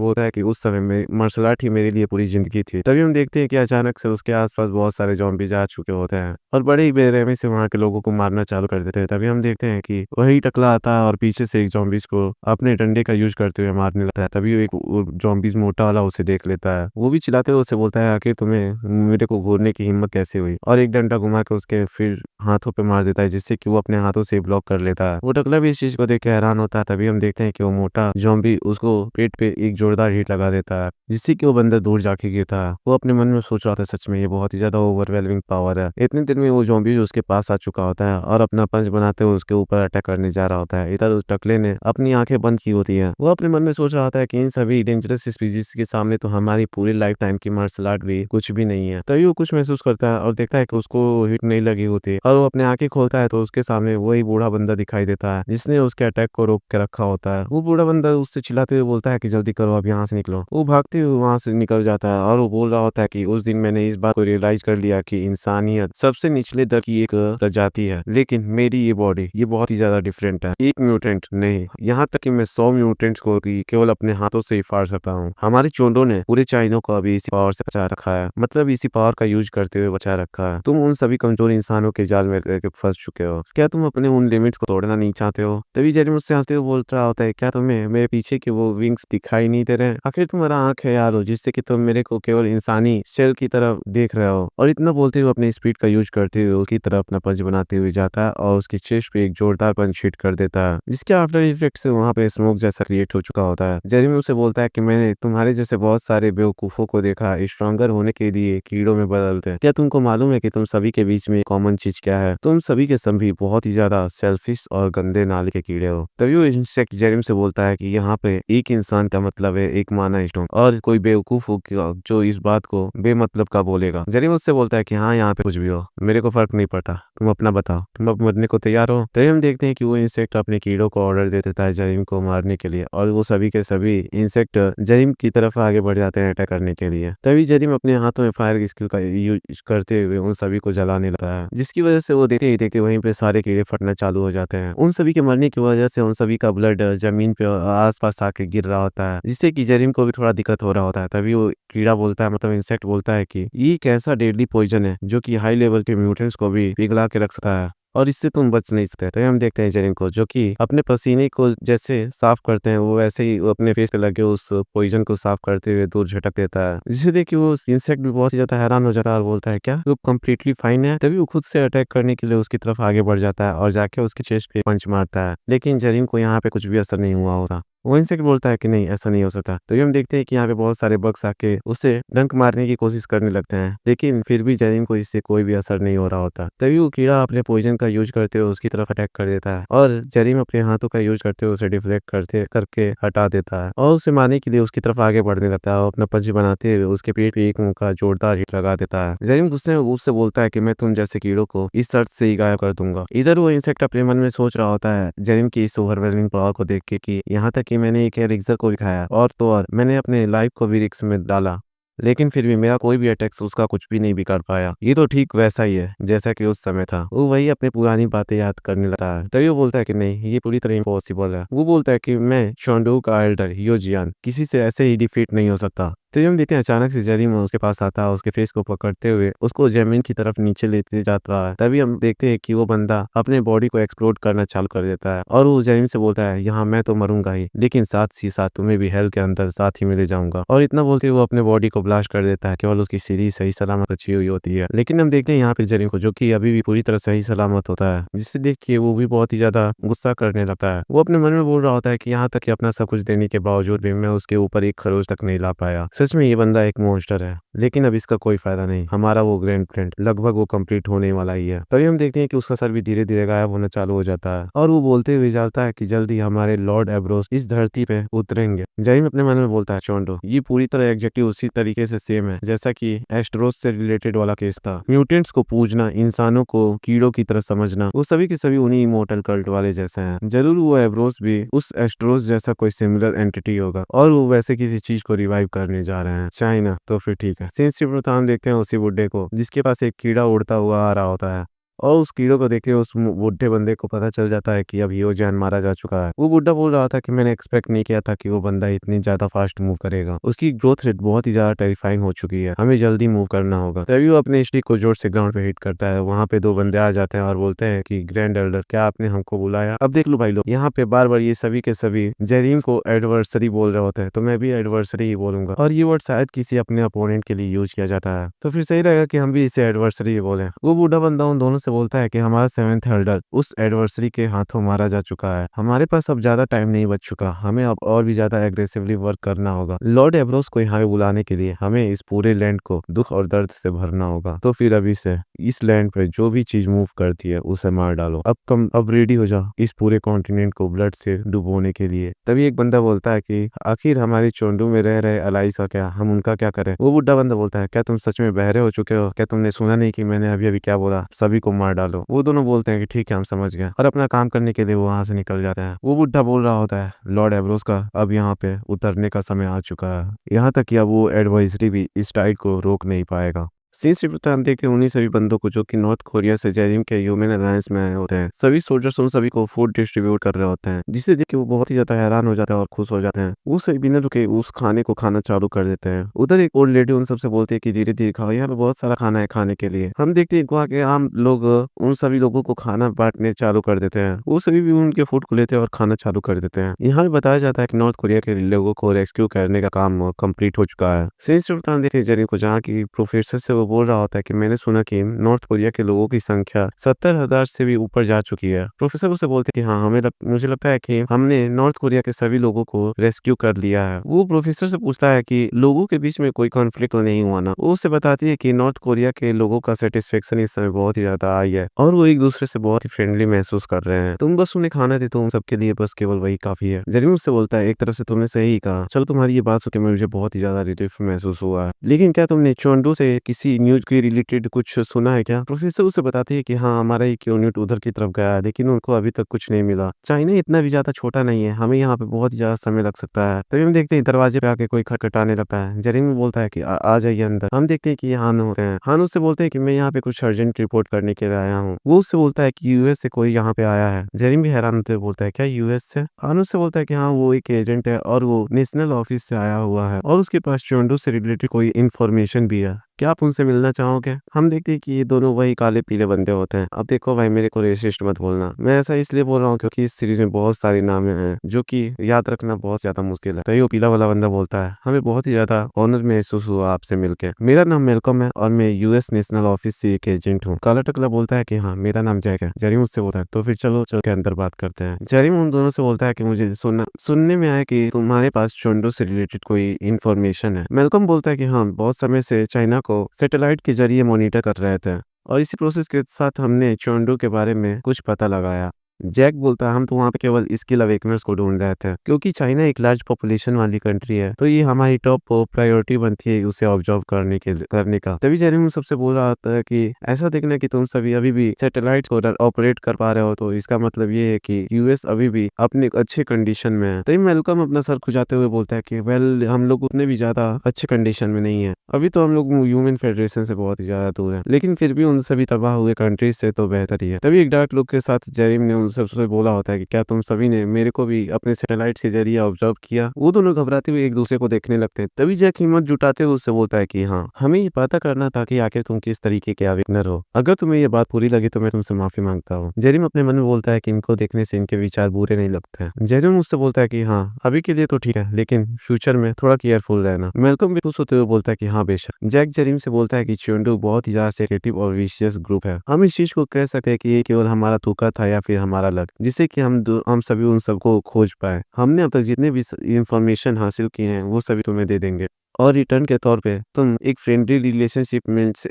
बोलता है कि उस समय में मार्शल आर्ट ही मेरे लिए पूरी जिंदगी थी। तभी हम देखते हैं कि अचानक से उसके आसपास बहुत सारे जॉम्बीज आ चुके होते हैं और बड़े ही बेरहमी से वहाँ के लोगों को मारना चालू कर देते हैं। तभी हम देखते हैं कि वही टकला आता है और पीछे से एक जॉम्बीज को अपने डंडे का यूज करते हुए मारने लगता है। तभी एक जॉम्बीज मोटा वाला उसे देख लेता है। वो भी चिल्लाते हुए उसे बोलता है आखिर तुम्हें मेरे को घूरने की हिम्मत कैसे हुई, और एक डंडा घुमा के उसके फिर हाथों पे मार देता है, जिससे कि वो अपने हाथों से ब्लॉक कर लेता है। वो टकला भी इस चीज को देख के हैरान होता है। तभी हम देखते हैं कि वो मोटा जॉम्बी उसको पेट पे एक जोरदार हिट लगा देता है, जिससे कि वो बंदा दूर जाके गिरता है। वो अपने मन में सोच रहा था सच में ये बहुत ही ज्यादा ओवरवेलमिंग पावर है। इतनी देर में वो जॉम्बी उसके पास आ चुका होता है और अपना पंच बनाते हुए उसके ऊपर अटैक करने जा रहा होता है। इधर उस टकले ने अपनी आंखें बंद की होती है। वो अपने मन में सोच रहा होता है कि इन सभी डेंजरस स्पीसीज के सामने तो हमारी पूरी लाइफ टाइम की मार्शल आर्ट भी कुछ भी नहीं है। तभी वो कुछ महसूस करता है और देखता है कि उसको हिट नहीं लगी होती, और वो अपने आंखें खोलता है तो उसके सामने वही बूढ़ा बंदा दिखाई देता है जिसने उसके अटैक को रोक के रखा होता है। वो बूढ़ा बंदा उससे चिल्लाते हुए बोलता है कि जल्दी करो, अब यहाँ से निकलो। वो भागते हुए वहां से निकल जाता है और वो बोल रहा होता है कि उस दिन मैंने इस बात को रियलाइज कर लिया कि इंसानियत सबसे निचले दर की एक प्रजाति है, लेकिन मेरी ये बॉडी ये बहुत ही ज्यादा डिफरेंट है। एक म्यूटेंट नहीं, यहाँ तक कि मैं 100 म्यूटेंट्स को भी केवल अपने हाथों से ही फाड़ सकता हूँ। हमारे चोंडों ने पूरे चाइनों को अभी इसी पावर से बचा रखा है, मतलब इसी पावर का यूज करते हुए बचा रखा है। तुम उन सभी कमजोर इंसानों के जाल में रह के फंस चुके हो। क्या तुम अपने उन लिमिट्स को तोड़ना नहीं चाहते हो? तभी जेरी मुझसे हंसते हुए बोल रहा होता है क्या तुम्हें मेरे पीछे के वो विंग्स दिखाई नहीं दे रहे? आखिर तुम्हारा आंख है यार हो, जिससे कि तुम मेरे को केवल इंसानी शेल की तरफ देख रहे हो। और इतना बोलते हुए अपने स्पीड का यूज करते हुए उसकी तरफ अपना पंच बनाते हुए जाता है और उसकी चेस्ट पे एक जोरदार पंच हिट कर देता है, जिसके आफ्टर इफेक्ट से वहां पे स्मोक जैसा क्रिएट हो चुका होता है। जेरेमी उसे बोलता है कि मैंने तुम्हारे जैसे बहुत सारे बेवकूफों को देखा स्ट्रॉन्गर होने के लिए कीड़ों में बदलते हैं। क्या तुमको मालूम है कि तुम सभी के बीच में कॉमन चीज क्या है? तुम सभी के सभी बहुत ही ज्यादा सेल्फिश और गंदे नाले के कीड़े हो। तभी वो इंसेक्ट जेरेमी से बोलता है कि यहाँ पे एक इंसान का मतलब है एक माना स्टोन, और कोई बेवकूफ हो जो इस बात को बेमतलब का बोलेगा। जेरेमी उससे बोलता है कि हाँ यहाँ पे कुछ भी हो मेरे को फर्क नहीं पड़ता, तुम अपना बताओ, तुम अब मरने को तैयार हो? तभी हम देखते हैं कि वो इंसेक्ट अपने कीड़ों को ऑर्डर दे देता है जरीम को मारने के लिए, और वो सभी के सभी इंसेक्ट जरीम की तरफ आगे बढ़ जाते हैं अटैक करने के लिए। तभी जरीम अपने हाथों में फायर स्किल का यूज करते हुए उन सभी को जलाने लगता है, जिसकी वजह से वो देखते ही देखते वहीं पे सारे कीड़े फटना चालू हो जाते हैं। उन सभी के मरने की वजह से उन सभी का ब्लड जमीन पे आसपास आके गिर रहा होता है, जिससे कि जरीम को भी थोड़ा दिक्कत हो रहा होता है। तभी वो कीड़ा बोलता है, मतलब इंसेक्ट बोलता है कि ये एक ऐसा डेडली पॉइजन है जो कि हाई लेवल के म्यूटेंट्स को भी पिघला के रख सकता है, और इससे तुम बच नहीं सकते। तो हम देखते हैं जेरिन को जो कि अपने पसीने को जैसे साफ करते हैं वो वैसे ही वो अपने फेस पे लगे उस पॉइजन को साफ करते हुए दूर झटक देता है, जिसे देख के वो इंसेक्ट भी बहुत ही ज्यादा हैरान हो जाता है और बोलता है क्या वो कम्प्लीटली फाइन है? तभी वो खुद से अटैक करने के लिए उसकी तरफ आगे बढ़ जाता है और जाके उसके चेस्ट पे पंच मारता है, लेकिन जेरिन को यहाँ पे कुछ भी असर नहीं हुआ होता। वो इंसेक्ट बोलता है कि नहीं ऐसा नहीं हो सकता। तभी हम देखते हैं कि यहाँ पे बहुत सारे बग्स आके उसे डंक मारने की कोशिश करने लगते हैं, लेकिन फिर भी जेरिन को इससे कोई भी असर नहीं हो रहा होता। तभी वो कीड़ा अपने पॉइजन का यूज करते हुए उसकी तरफ अटैक कर देता है, और जेरिन अपने हाथों का यूज करते हुए उसे डिफ्लेक्ट करते करके हटा देता है और उसे मारने के लिए उसकी तरफ आगे बढ़ने लगता है और अपना पंच बनाते हुए उसके पेट पे एक मुंह का जोरदार हिट लगा देता है। जेरिन गुस्से में उससे बोलता है कि मैं तुम जैसे कीड़ों को इस शर्त से ही गायब कर दूंगा। इधर वो इंसेक्ट अपने मन में सोच रहा होता है जेरिन की इस ओवरवेलमिंग पावर को देख के कि यहाँ तक कि मैंने एक एलिक्सर को दिखाया और तो और मैंने अपने लाइफ को भी रिस्क में डाला, लेकिन फिर भी मेरा कोई भी अटैक उसका कुछ भी नहीं बिगाड़ पाया। ये तो ठीक वैसा ही है जैसा कि उस समय था। वो वही अपनी पुरानी बातें याद करने लगता है। तभी वो बोलता है कि नहीं ये पूरी तरह इम्पॉसिबल है। वो बोलता है कि मैं शोंडू का एल्डर हियोजियान किसी से ऐसे ही डिफीट नहीं हो सकता। तो हम देखते हैं अचानक से जरीम उसके पास आता है, उसके फेस को पकड़ते हुए उसको जमीन की तरफ नीचे लेते जाता रहा है। तभी हम देखते हैं कि वो बंदा अपने बॉडी को एक्सप्लोड करना चालू कर देता है और वो जरीम से बोलता है, यहाँ मैं तो मरूंगा ही, लेकिन साथ ही साथ तुम्हें भी हेल के अंदर साथ ही में ले जाऊंगा। और इतना बोलते हुए वो अपने बॉडी को ब्लास्ट कर देता है, केवल उसकी सीढ़ी सही सलामत बची हुई होती है। लेकिन हम देखते हैं यहाँ पे जरीम को, जो कि अभी भी पूरी तरह सही सलामत होता है, जिससे देख के वो भी बहुत ही ज्यादा गुस्सा करने लगता है। वो अपने मन में बोल रहा होता है कि यहाँ तक कि अपना सब कुछ देने के बावजूद भी मैं उसके ऊपर एक खरोच तक नहीं ला पाया। सच में ये बंदा एक मॉन्स्टर है, लेकिन अब इसका कोई फायदा नहीं, हमारा वो ग्रैंड प्लान लगभग वो कंप्लीट होने वाला ही है। तभी हम देखते हैं कि उसका सर भी धीरे धीरे गायब होना चालू हो जाता है और वो बोलते हुए जाता है कि जल्दी हमारे लॉर्ड एब्रोस इस धरती पे उतरेंगे। जरीम अपने मन में बोलता है, चोंडो ये पूरी तरह एग्जैक्टली उसी तरीके से सेम है जैसा कि एस्ट्रोस से रिलेटेड वाला केस था। म्यूटेंट्स को पूजना, इंसानों को कीड़ों की तरह समझना, वो सभी के सभी उन्हीं इमोर्टल कल्ट वाले जैसे हैं। जरूर वो एब्रोस भी उस एस्ट्रोस जैसा कोई सिमिलर एंटिटी होगा और वो वैसे किसी चीज को रिवाइव करने जा रहे हैं। चाइना तो फिर ठीक है। सीन्स हम देखते हैं उसी बुड्ढे को जिसके पास एक कीड़ा उड़ता हुआ आ रहा होता है और उस कीड़ों को देख के उस बुढ़े बंदे को पता चल जाता है कि अब यो जैन मारा जा चुका है। वो बुढ़ा बोल रहा था कि मैंने एक्सपेक्ट नहीं किया था कि वो बंदा इतनी ज्यादा फास्ट मूव करेगा, उसकी ग्रोथ रेट बहुत ही ज्यादा टेरिफाइंग हो चुकी है, हमें जल्दी मूव करना होगा। तभी वो अपने स्टिक को जोर से ग्राउंड पे हिट करता है। वहाँ पे दो बंदे आ जाते हैं और बोलते हैं कि ग्रैंड एल्डर, क्या आपने हमको बुलाया? अब देख लो भाई लोग, यहाँ पे बार बार ये सभी के सभी जरीम को एडवर्सरी बोल रहे होते हैं, तो मैं भी एडवर्सरी ही बोलूंगा और ये वर्ड शायद किसी अपने अपोनेंट के लिए यूज किया जाता है, तो फिर सही रहेगा कि हम भी इसे एडवर्सरी ही बोले। वो बूढ़ा बंदा उन दोनों से बोलता है कि हमारा 7th एल्डर उस एडवर्सरी के हाथों मारा जा चुका है, हमारे पास अब ज्यादा टाइम नहीं बच चुका, हमें अब और भी ज्यादा एग्रेसिवली वर्क करना होगा। लॉर्ड एब्रोस को यहाँ बुलाने के लिए हमें इस पूरे लैंड को दुख और दर्द से भरना होगा। तो फिर अभी से इस लैंड पे जो भी चीज मूव करती है उसे मार डालो। अब रेडी हो जाओ इस पूरे कॉन्टिनेंट को ब्लड से डुबोने के लिए। तभी एक बंदा बोलता है कि आखिर हमारी चोंडू में रह रहे अलाइस का क्या, हम उनका क्या करें? वो बुढ़ा बंदा बोलता है, क्या तुम सच में बहरे हो चुके हो? क्या तुमने सुना नहीं कि मैंने अभी अभी क्या बोला? सभी को मार डालो। वो दोनों बोलते हैं कि ठीक है, हम समझ गए और अपना काम करने के लिए वो वहां से निकल जाते हैं। वो बुढ़ा बोल रहा होता है, लॉर्ड एब्रोस का अब यहाँ पे उतरने का समय आ चुका है, यहाँ तक कि अब वो एडवाइजरी भी इस टाइड को रोक नहीं पाएगा। सीन सिर्फ हम देखते हैं उन्हीं सभी बंदों को जो कि नॉर्थ कोरिया से जरीम के ह्यूमन अलायंस में आए होते हैं। सभी सोल्जर्स उन सभी को फूड डिस्ट्रीब्यूट कर रहे होते हैं, जिसे देख के वो बहुत ही ज्यादा हैरान हो जाते हैं और खुश हो जाते हैं। वो सभी बिना रुके उस खाने को खाना चालू कर देते हैं। उधर एक ओल्ड लेडी उन सबसे बोलती है कि धीरे धीरे खाओ, यहाँ पे बहुत सारा खाना है खाने के लिए। हम देखते हैं वहाँ के आम लोग उन सभी लोगों को खाना बांटने चालू कर देते हैं। वो सभी भी उनके फूड को लेते हैं और खाना चालू कर देते हैं। यहाँ पे बताया जाता है कि नॉर्थ कोरिया के लोगों को रेस्क्यू करने का काम कंप्लीट हो चुका है। सीन सिर्फ हम देखते हैं जरीम को, जहाँ की प्रोफेसर से वो बोल रहा होता है कि मैंने सुना कि नॉर्थ कोरिया के लोगों की संख्या 70,000 से भी ऊपर जा चुकी है। प्रोफेसर उसे बोलते हैं कि हाँ, मुझे लगता है कि हमने नॉर्थ कोरिया के सभी लोगों को रेस्क्यू कर लिया है। वो प्रोफेसर से पूछता है कि लोगों के बीच में कोई कॉन्फ्लिक्ट नहीं हुआ ना? वो उसे बताती है कि नॉर्थ कोरिया के लोगों का सेटिस्फेक्शन इस समय बहुत ही ज्यादा हाई है और वो एक दूसरे से बहुत ही फ्रेंडली महसूस कर रहे हैं। तुम बस उन्हें खाना दे, तुम सबके लिए बस केवल वही काफी है। जरीम उससे बोलता है, एक तरफ से तुमने सही कहा, चलो तुम्हारी ये बात सुन के मुझे बहुत ही ज्यादा रिलीफ महसूस हुआ है, लेकिन क्या तुमने चोंडू से किसी न्यूज के रिलेटेड कुछ सुना है क्या? प्रोफेसर उसे बताती है कि हाँ, हमारा एक यूनिट उधर की तरफ गया है, लेकिन उनको अभी तक कुछ नहीं मिला। चाइना इतना भी ज्यादा छोटा नहीं है, हमें यहाँ पे बहुत ही ज्यादा समय लग सकता है। तभी हम देखते हैं दरवाजे पे आके कोई खटखटाने लगता है। जरीम बोलता है कि आ जाइए अंदर। हम देखते हैं कि ये हान होते हैं। हान उससे बोलते हैं कि मैं यहाँ पे कुछ अर्जेंट रिपोर्ट करने के लिए आया हूँ। वो उससे बोलता है कि यूएस से कोई यहाँ पे आया है। जरीम भी हैरान होते हुए बोलता है, क्या यूएस से? हान उससे बोलता है कि हाँ, वो एक एजेंट है और वो नेशनल ऑफिस से आया हुआ है और उसके पास चोंडू से रिलेटेड कोई इन्फॉर्मेशन भी है। क्या आप उनसे मिलना चाहोगे? हम देखते हैं कि ये दोनों वही काले पीले बंदे होते हैं। अब देखो भाई, मेरे को रेसिस्ट मत बोलना, मैं ऐसा इसलिए बोल रहा हूँ क्योंकि इस सीरीज में बहुत सारे नाम हैं जो कि याद रखना बहुत ज्यादा मुश्किल है। तो ये पीला वाला बंदा बोलता है, हमें बहुत ही ज्यादा ऑनर महसूस हुआ आपसे मिलकर। मेरा नाम मेलकम है और मैं यूएस नेशनल ऑफिस से एक एजेंट हूँ। काला टकला बोलता है कि हाँ, मेरा नाम जैक है। जरीम उससे बोलता है, तो फिर चलो चल के अंदर बात करते हैं। जरीम उन दोनों से बोलता है कि मुझे सुनने में आया कि तुम्हारे पास चोंडू से रिलेटेड कोई इन्फॉर्मेशन है। मेलकम बोलता है कि हाँ, बहुत समय से चाइना को सैटेलाइट के जरिए मॉनिटर कर रहे थे और इसी प्रोसेस के साथ हमने चोंडू के बारे में कुछ पता लगाया। जैक बोलता है, हम तो वहाँ पे केवल स्किल अवेकनर्स को ढूंढ रहे थे, क्योंकि चाइना एक लार्ज पॉपुलेशन वाली कंट्री है, तो ये हमारी टॉप प्रायोरिटी बनती है उसे ऑब्जर्व करने का। तभी जेरेमी सबसे बोल रहा होता है कि ऐसा देखना कि तुम सभी अभी भी सैटेलाइट को ऑपरेट कर पा रहे हो, तो इसका मतलब ये है कि यूएस अभी भी अपने अच्छे कंडीशन में है। तभी मेलकम अपना सर खुजाते हुए बोलता है कि वेल, हम लोग उतने भी ज्यादा अच्छे कंडीशन में नहीं है, अभी तो हम लोग ह्यूमन फेडरेशन से बहुत ही ज्यादा दूर है, लेकिन फिर भी उन सभी तबाह हुए कंट्रीज से तो बेहतर ही है। तभी एक डार्क लुक के साथ जेरेमी ने उन सबसे बोला होता है कि क्या तुम सभी ने मेरे को भी अपने सैटेलाइट के जरिए ऑब्जर्व किया। वो दोनों घबराते हुए एक दूसरे को देखने लगते हैं। तभी जैक हिम्मत जुटाते हुए उससे बोलता है कि हाँ, हमें ये पता करना था कि आखिर तुम किस तरीके के अवेकनर हो। अगर तुम्हें ये बात बुरी लगी तो मैं तुमसे माफी मांगता हूँ। जेरिम अपने मन में बोलता है कि इनको देखने से इनके विचार बुरे नहीं लगते हैं। जेरिम उससे बोलता है कि हाँ, अभी के लिए तो ठीक है, लेकिन फ्यूचर में थोड़ा केयरफुल रहना। मेलकम भी खुश होते हुए बोलता है कि हाँ बेशक। जैक जेरिम से बोलता है कि चोंडू बहुत ही ज्यादा सेक्रेटिव और विशियस ग्रुप है। हम इस चीज को कह सकते हैं कि ये केवल हमारा तुक्का था या फिर हमारा लक, जिससे कि हम सभी उन सबको खोज पाए। हमने अब तक जितने भी इंफॉर्मेशन हासिल की है वो सभी तुम्हें दे देंगे, और रिटर्न के तौर पे तुम एक फ्रेंडली रिलेशनशिप